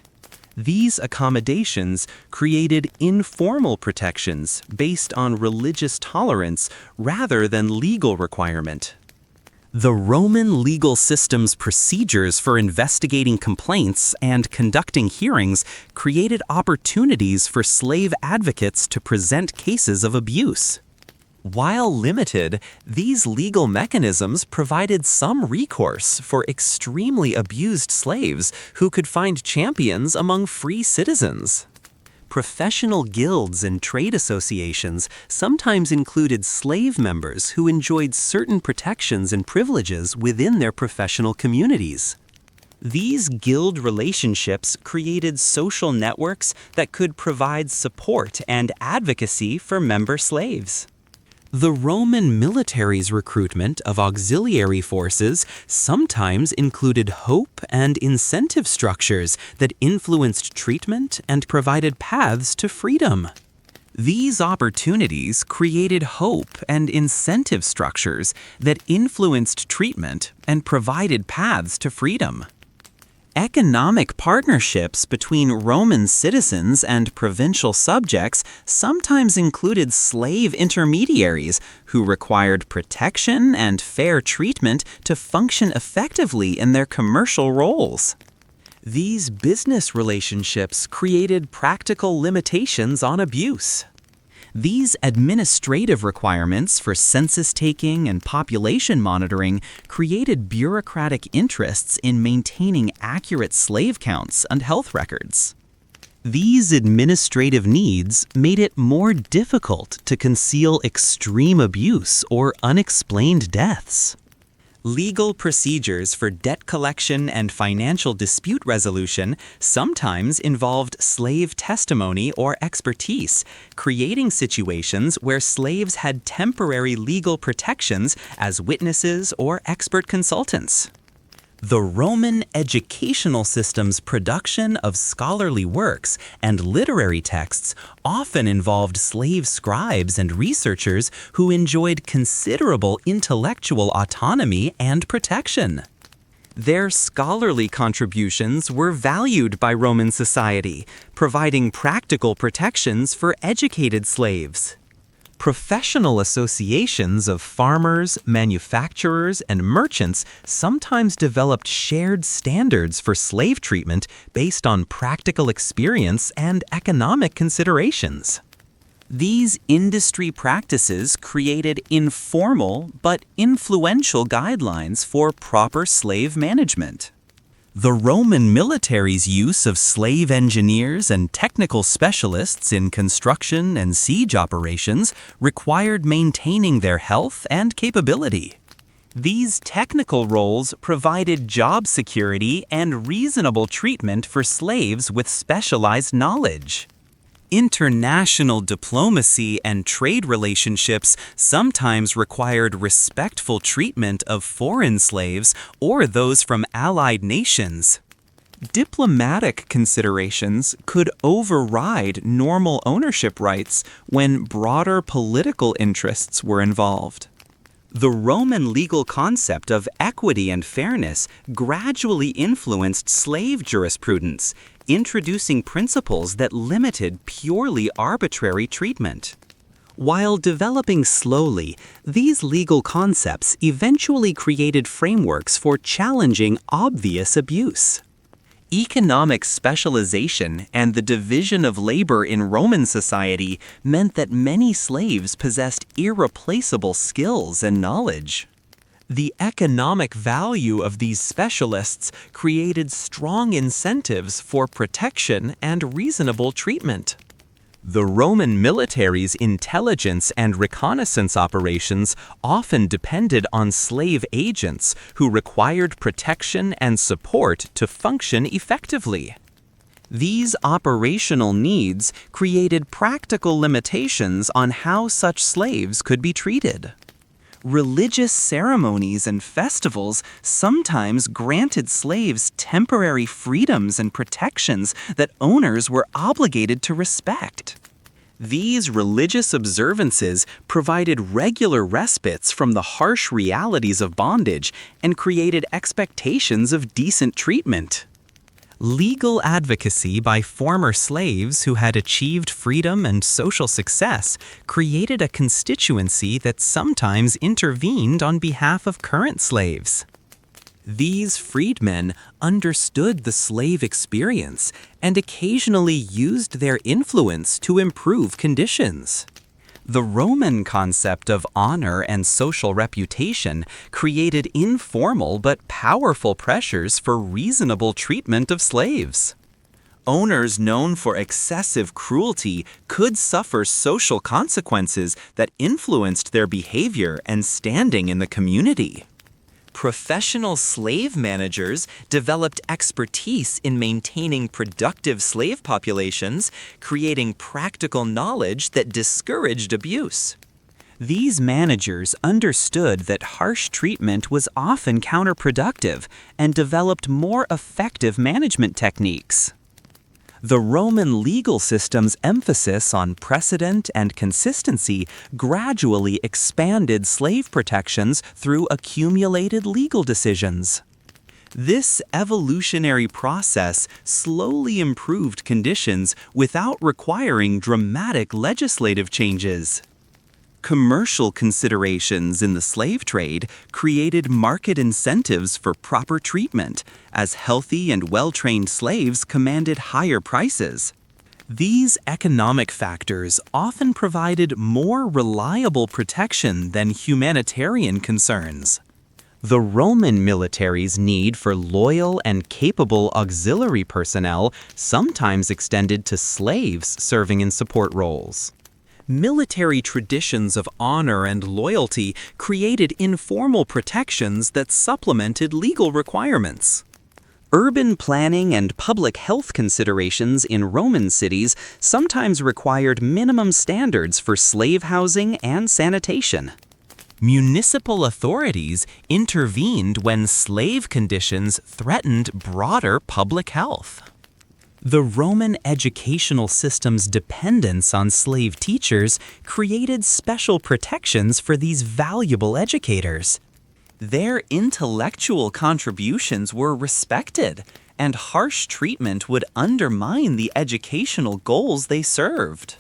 These accommodations created informal protections based on religious tolerance rather than legal requirement. The Roman legal system's procedures for investigating complaints and conducting hearings created opportunities for slave advocates to present cases of abuse. While limited, these legal mechanisms provided some recourse for extremely abused slaves who could find champions among free citizens. Professional guilds and trade associations sometimes included slave members who enjoyed certain protections and privileges within their professional communities. These guild relationships created social networks that could provide support and advocacy for member slaves. The Roman military's recruitment of auxiliary forces sometimes included hope and incentive structures that influenced treatment and provided paths to freedom. These opportunities created hope and incentive structures that influenced treatment and provided paths to freedom. Economic partnerships between Roman citizens and provincial subjects sometimes included slave intermediaries who required protection and fair treatment to function effectively in their commercial roles. These business relationships created practical limitations on abuse. These administrative requirements for census taking and population monitoring created bureaucratic interests in maintaining accurate slave counts and health records. These administrative needs made it more difficult to conceal extreme abuse or unexplained deaths. Legal procedures for debt collection and financial dispute resolution sometimes involved slave testimony or expertise, creating situations where slaves had temporary legal protections as witnesses or expert consultants. The Roman educational system's production of scholarly works and literary texts often involved slave scribes and researchers who enjoyed considerable intellectual autonomy and protection. Their scholarly contributions were valued by Roman society, providing practical protections for educated slaves. Professional associations of farmers, manufacturers, and merchants sometimes developed shared standards for slave treatment based on practical experience and economic considerations. These industry practices created informal but influential guidelines for proper slave management. The Roman military's use of slave engineers and technical specialists in construction and siege operations required maintaining their health and capability. These technical roles provided job security and reasonable treatment for slaves with specialized knowledge. International diplomacy and trade relationships sometimes required respectful treatment of foreign slaves or those from allied nations. Diplomatic considerations could override normal ownership rights when broader political interests were involved. The Roman legal concept of equity and fairness gradually influenced slave jurisprudence, introducing principles that limited purely arbitrary treatment. While developing slowly, these legal concepts eventually created frameworks for challenging obvious abuse. Economic specialization and the division of labor in Roman society meant that many slaves possessed irreplaceable skills and knowledge. The economic value of these specialists created strong incentives for protection and reasonable treatment. The Roman military's intelligence and reconnaissance operations often depended on slave agents who required protection and support to function effectively. These operational needs created practical limitations on how such slaves could be treated. Religious ceremonies and festivals sometimes granted slaves temporary freedoms and protections that owners were obligated to respect. These religious observances provided regular respites from the harsh realities of bondage and created expectations of decent treatment. Legal advocacy by former slaves who had achieved freedom and social success created a constituency that sometimes intervened on behalf of current slaves. These freedmen understood the slave experience and occasionally used their influence to improve conditions. The Roman concept of honor and social reputation created informal but powerful pressures for reasonable treatment of slaves. Owners known for excessive cruelty could suffer social consequences that influenced their behavior and standing in the community. Professional slave managers developed expertise in maintaining productive slave populations, creating practical knowledge that discouraged abuse. These managers understood that harsh treatment was often counterproductive and developed more effective management techniques. The Roman legal system's emphasis on precedent and consistency gradually expanded slave protections through accumulated legal decisions. This evolutionary process slowly improved conditions without requiring dramatic legislative changes. Commercial considerations in the slave trade created market incentives for proper treatment, as healthy and well-trained slaves commanded higher prices. These economic factors often provided more reliable protection than humanitarian concerns. The Roman military's need for loyal and capable auxiliary personnel sometimes extended to slaves serving in support roles. Military traditions of honor and loyalty created informal protections that supplemented legal requirements. Urban planning and public health considerations in Roman cities sometimes required minimum standards for slave housing and sanitation. Municipal authorities intervened when slave conditions threatened broader public health. The Roman educational system's dependence on slave teachers created special protections for these valuable educators. Their intellectual contributions were respected, and harsh treatment would undermine the educational goals they served.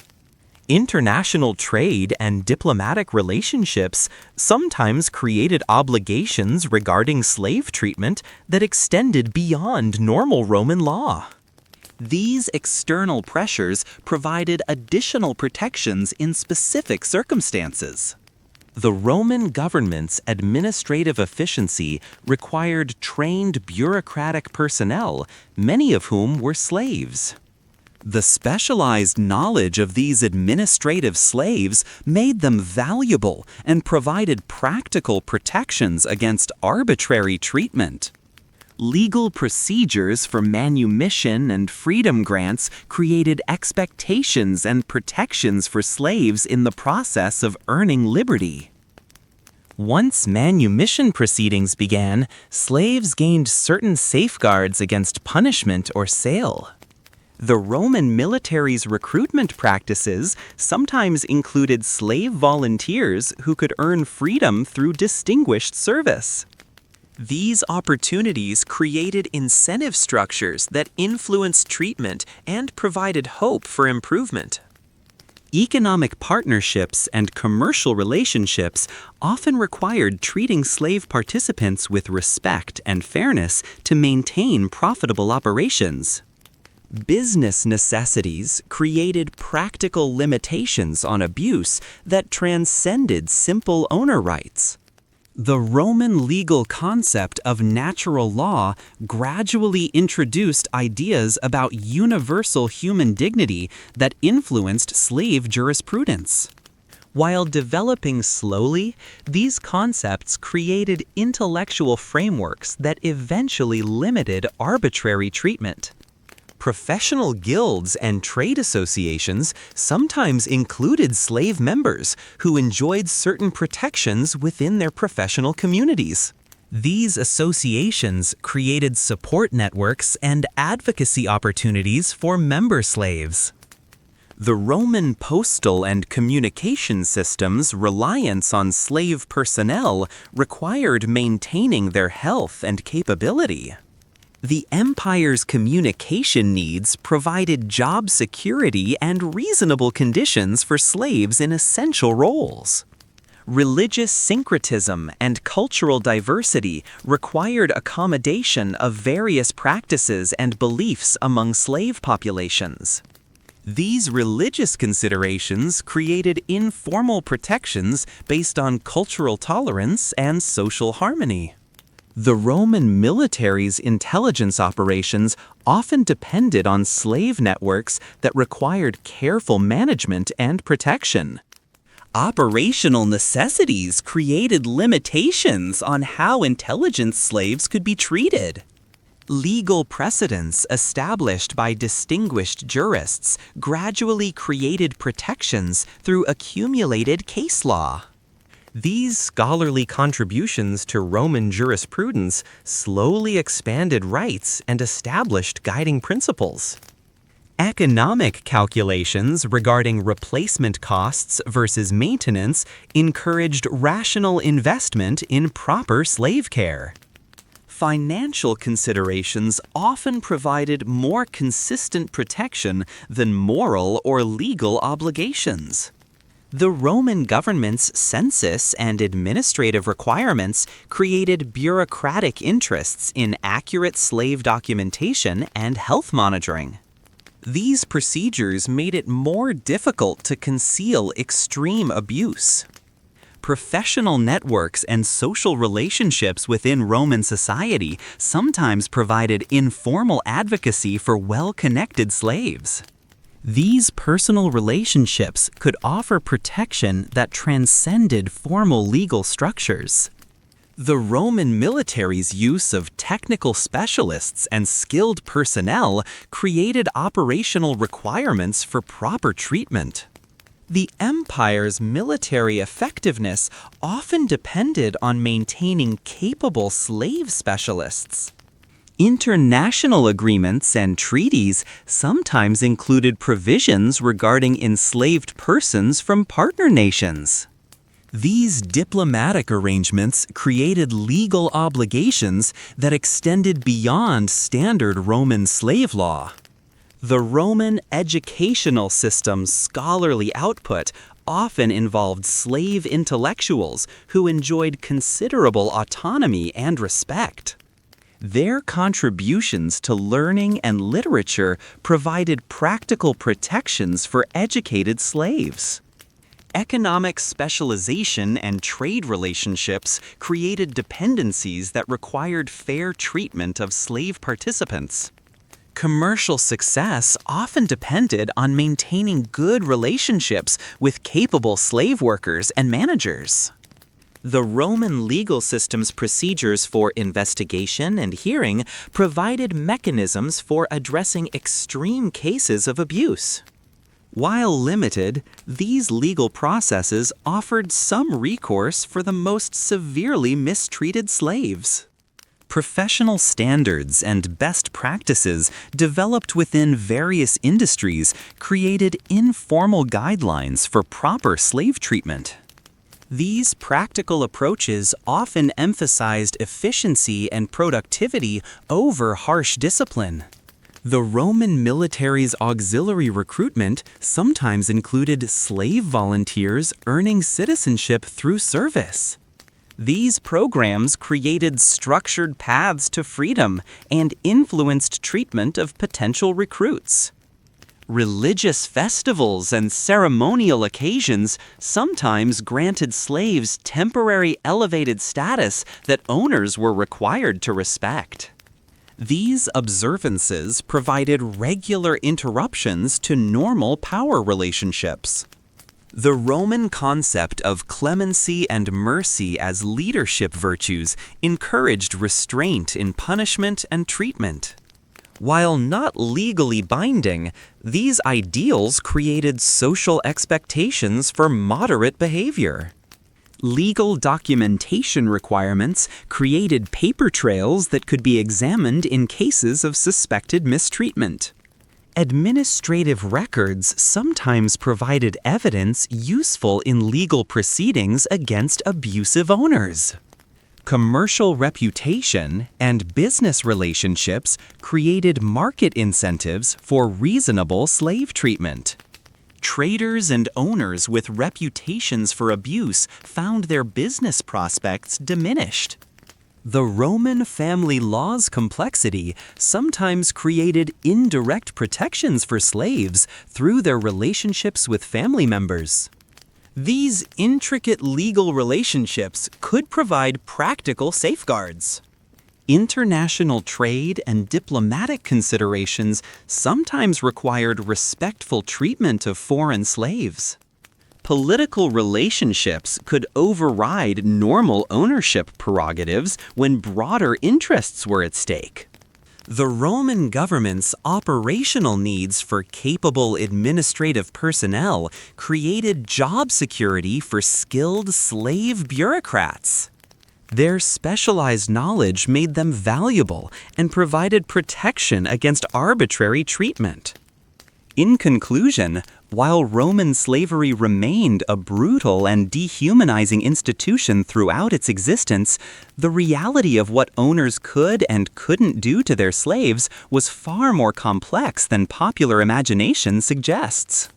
International trade and diplomatic relationships sometimes created obligations regarding slave treatment that extended beyond normal Roman law. These external pressures provided additional protections in specific circumstances. The Roman government's administrative efficiency required trained bureaucratic personnel, many of whom were slaves. The specialized knowledge of these administrative slaves made them valuable and provided practical protections against arbitrary treatment. Legal procedures for manumission and freedom grants created expectations and protections for slaves in the process of earning liberty. Once manumission proceedings began, slaves gained certain safeguards against punishment or sale. The Roman military's recruitment practices sometimes included slave volunteers who could earn freedom through distinguished service. These opportunities created incentive structures that influenced treatment and provided hope for improvement. Economic partnerships and commercial relationships often required treating slave participants with respect and fairness to maintain profitable operations. Business necessities created practical limitations on abuse that transcended simple owner rights. The Roman legal concept of natural law gradually introduced ideas about universal human dignity that influenced slave jurisprudence. While developing slowly, these concepts created intellectual frameworks that eventually limited arbitrary treatment. Professional guilds and trade associations sometimes included slave members who enjoyed certain protections within their professional communities. These associations created support networks and advocacy opportunities for member slaves. The Roman postal and communication system's reliance on slave personnel required maintaining their health and capability. The empire's communication needs provided job security and reasonable conditions for slaves in essential roles. Religious syncretism and cultural diversity required accommodation of various practices and beliefs among slave populations. These religious considerations created informal protections based on cultural tolerance and social harmony. The Roman military's intelligence operations often depended on slave networks that required careful management and protection. Operational necessities created limitations on how intelligent slaves could be treated. Legal precedents established by distinguished jurists gradually created protections through accumulated case law. These scholarly contributions to Roman jurisprudence slowly expanded rights and established guiding principles. Economic calculations regarding replacement costs versus maintenance encouraged rational investment in proper slave care. Financial considerations often provided more consistent protection than moral or legal obligations. The Roman government's census and administrative requirements created bureaucratic interests in accurate slave documentation and health monitoring. These procedures made it more difficult to conceal extreme abuse. Professional networks and social relationships within Roman society sometimes provided informal advocacy for well-connected slaves. These personal relationships could offer protection that transcended formal legal structures. The Roman military's use of technical specialists and skilled personnel created operational requirements for proper treatment. The empire's military effectiveness often depended on maintaining capable slave specialists. International agreements and treaties sometimes included provisions regarding enslaved persons from partner nations. These diplomatic arrangements created legal obligations that extended beyond standard Roman slave law. The Roman educational system's scholarly output often involved slave intellectuals who enjoyed considerable autonomy and respect. Their contributions to learning and literature provided practical protections for educated slaves. Economic specialization and trade relationships created dependencies that required fair treatment of slave participants. Commercial success often depended on maintaining good relationships with capable slave workers and managers. The Roman legal system's procedures for investigation and hearing provided mechanisms for addressing extreme cases of abuse. While limited, these legal processes offered some recourse for the most severely mistreated slaves. Professional standards and best practices developed within various industries created informal guidelines for proper slave treatment. These practical approaches often emphasized efficiency and productivity over harsh discipline. The Roman military's auxiliary recruitment sometimes included slave volunteers earning citizenship through service. These programs created structured paths to freedom and influenced treatment of potential recruits. Religious festivals and ceremonial occasions sometimes granted slaves temporary elevated status that owners were required to respect. These observances provided regular interruptions to normal power relationships. The Roman concept of clemency and mercy as leadership virtues encouraged restraint in punishment and treatment. While not legally binding, these ideals created social expectations for moderate behavior. Legal documentation requirements created paper trails that could be examined in cases of suspected mistreatment. Administrative records sometimes provided evidence useful in legal proceedings against abusive owners. Commercial reputation and business relationships created market incentives for reasonable slave treatment. Traders and owners with reputations for abuse found their business prospects diminished. The Roman family law's complexity sometimes created indirect protections for slaves through their relationships with family members. These intricate legal relationships could provide practical safeguards. International trade and diplomatic considerations sometimes required respectful treatment of foreign slaves. Political relationships could override normal ownership prerogatives when broader interests were at stake. The Roman government's operational needs for capable administrative personnel created job security for skilled slave bureaucrats. Their specialized knowledge made them valuable and provided protection against arbitrary treatment. In conclusion, while Roman slavery remained a brutal and dehumanizing institution throughout its existence, the reality of what owners could and couldn't do to their slaves was far more complex than popular imagination suggests.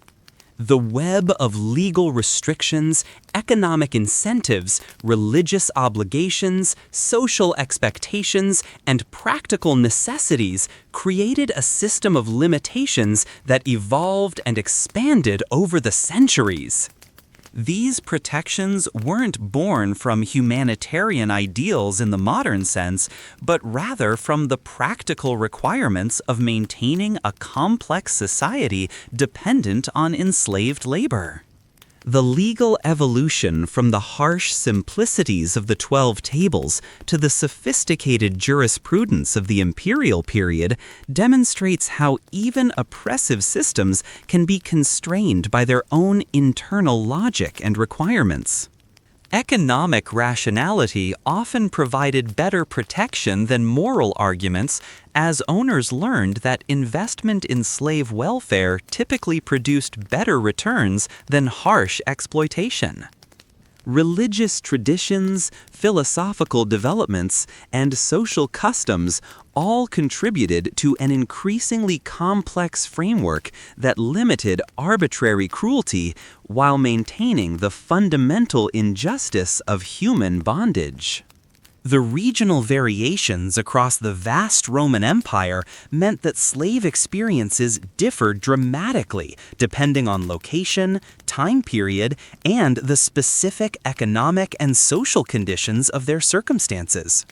The web of legal restrictions, economic incentives, religious obligations, social expectations, and practical necessities created a system of limitations that evolved and expanded over the centuries. These protections weren't born from humanitarian ideals in the modern sense, but rather from the practical requirements of maintaining a complex society dependent on enslaved labor. The legal evolution from the harsh simplicities of the 12 Tables to the sophisticated jurisprudence of the imperial period demonstrates how even oppressive systems can be constrained by their own internal logic and requirements. Economic rationality often provided better protection than moral arguments, as owners learned that investment in slave welfare typically produced better returns than harsh exploitation. Religious traditions, philosophical developments, and social customs all contributed to an increasingly complex framework that limited arbitrary cruelty while maintaining the fundamental injustice of human bondage. The regional variations across the vast Roman Empire meant that slave experiences differed dramatically depending on location, time period, and the specific economic and social conditions of their circumstances.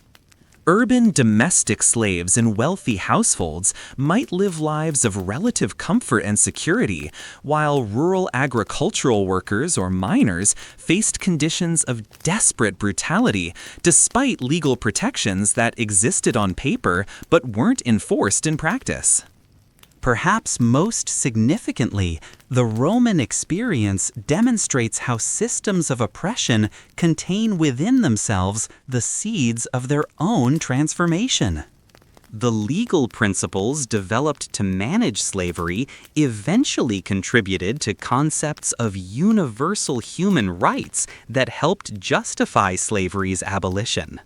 Urban domestic slaves in wealthy households might live lives of relative comfort and security, while rural agricultural workers or miners faced conditions of desperate brutality despite legal protections that existed on paper but weren't enforced in practice. Perhaps most significantly, the Roman experience demonstrates how systems of oppression contain within themselves the seeds of their own transformation. The legal principles developed to manage slavery eventually contributed to concepts of universal human rights that helped justify slavery's abolition.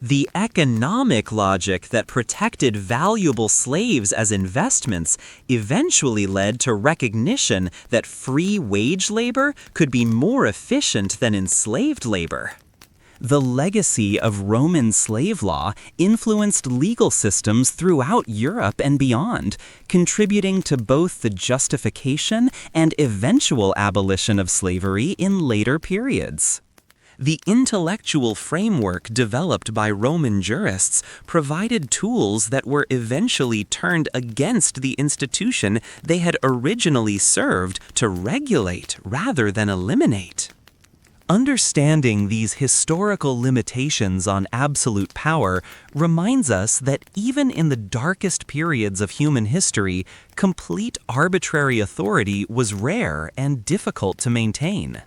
The economic logic that protected valuable slaves as investments eventually led to recognition that free wage labor could be more efficient than enslaved labor. The legacy of Roman slave law influenced legal systems throughout Europe and beyond, contributing to both the justification and eventual abolition of slavery in later periods. The intellectual framework developed by Roman jurists provided tools that were eventually turned against the institution they had originally served to regulate rather than eliminate. Understanding these historical limitations on absolute power reminds us that even in the darkest periods of human history, complete arbitrary authority was rare and difficult to maintain.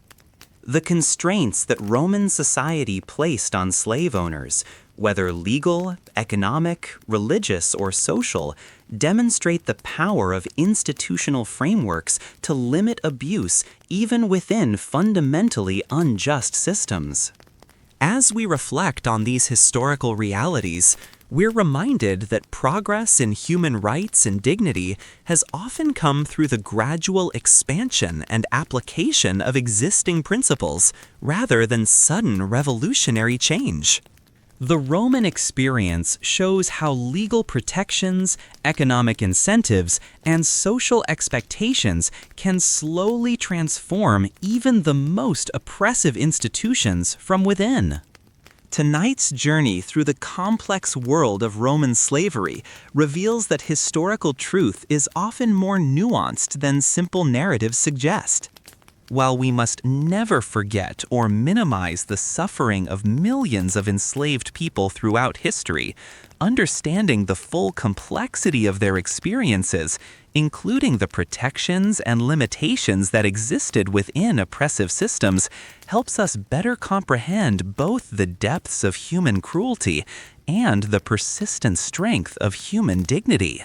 The constraints that Roman society placed on slave owners, whether legal, economic, religious, or social, demonstrate the power of institutional frameworks to limit abuse even within fundamentally unjust systems. As we reflect on these historical realities, we're reminded that progress in human rights and dignity has often come through the gradual expansion and application of existing principles rather than sudden revolutionary change. The Roman experience shows how legal protections, economic incentives, and social expectations can slowly transform even the most oppressive institutions from within. Tonight's journey through the complex world of Roman slavery reveals that historical truth is often more nuanced than simple narratives suggest. While we must never forget or minimize the suffering of millions of enslaved people throughout history, understanding the full complexity of their experiences, including the protections and limitations that existed within oppressive systems, helps us better comprehend both the depths of human cruelty and the persistent strength of human dignity.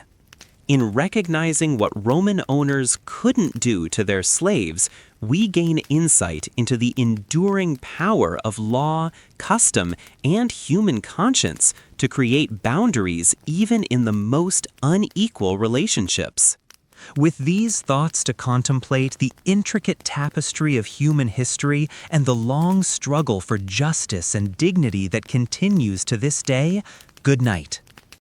In recognizing what Roman owners couldn't do to their slaves, we gain insight into the enduring power of law, custom, and human conscience to create boundaries even in the most unequal relationships. With these thoughts to contemplate the intricate tapestry of human history and the long struggle for justice and dignity that continues to this day, good night.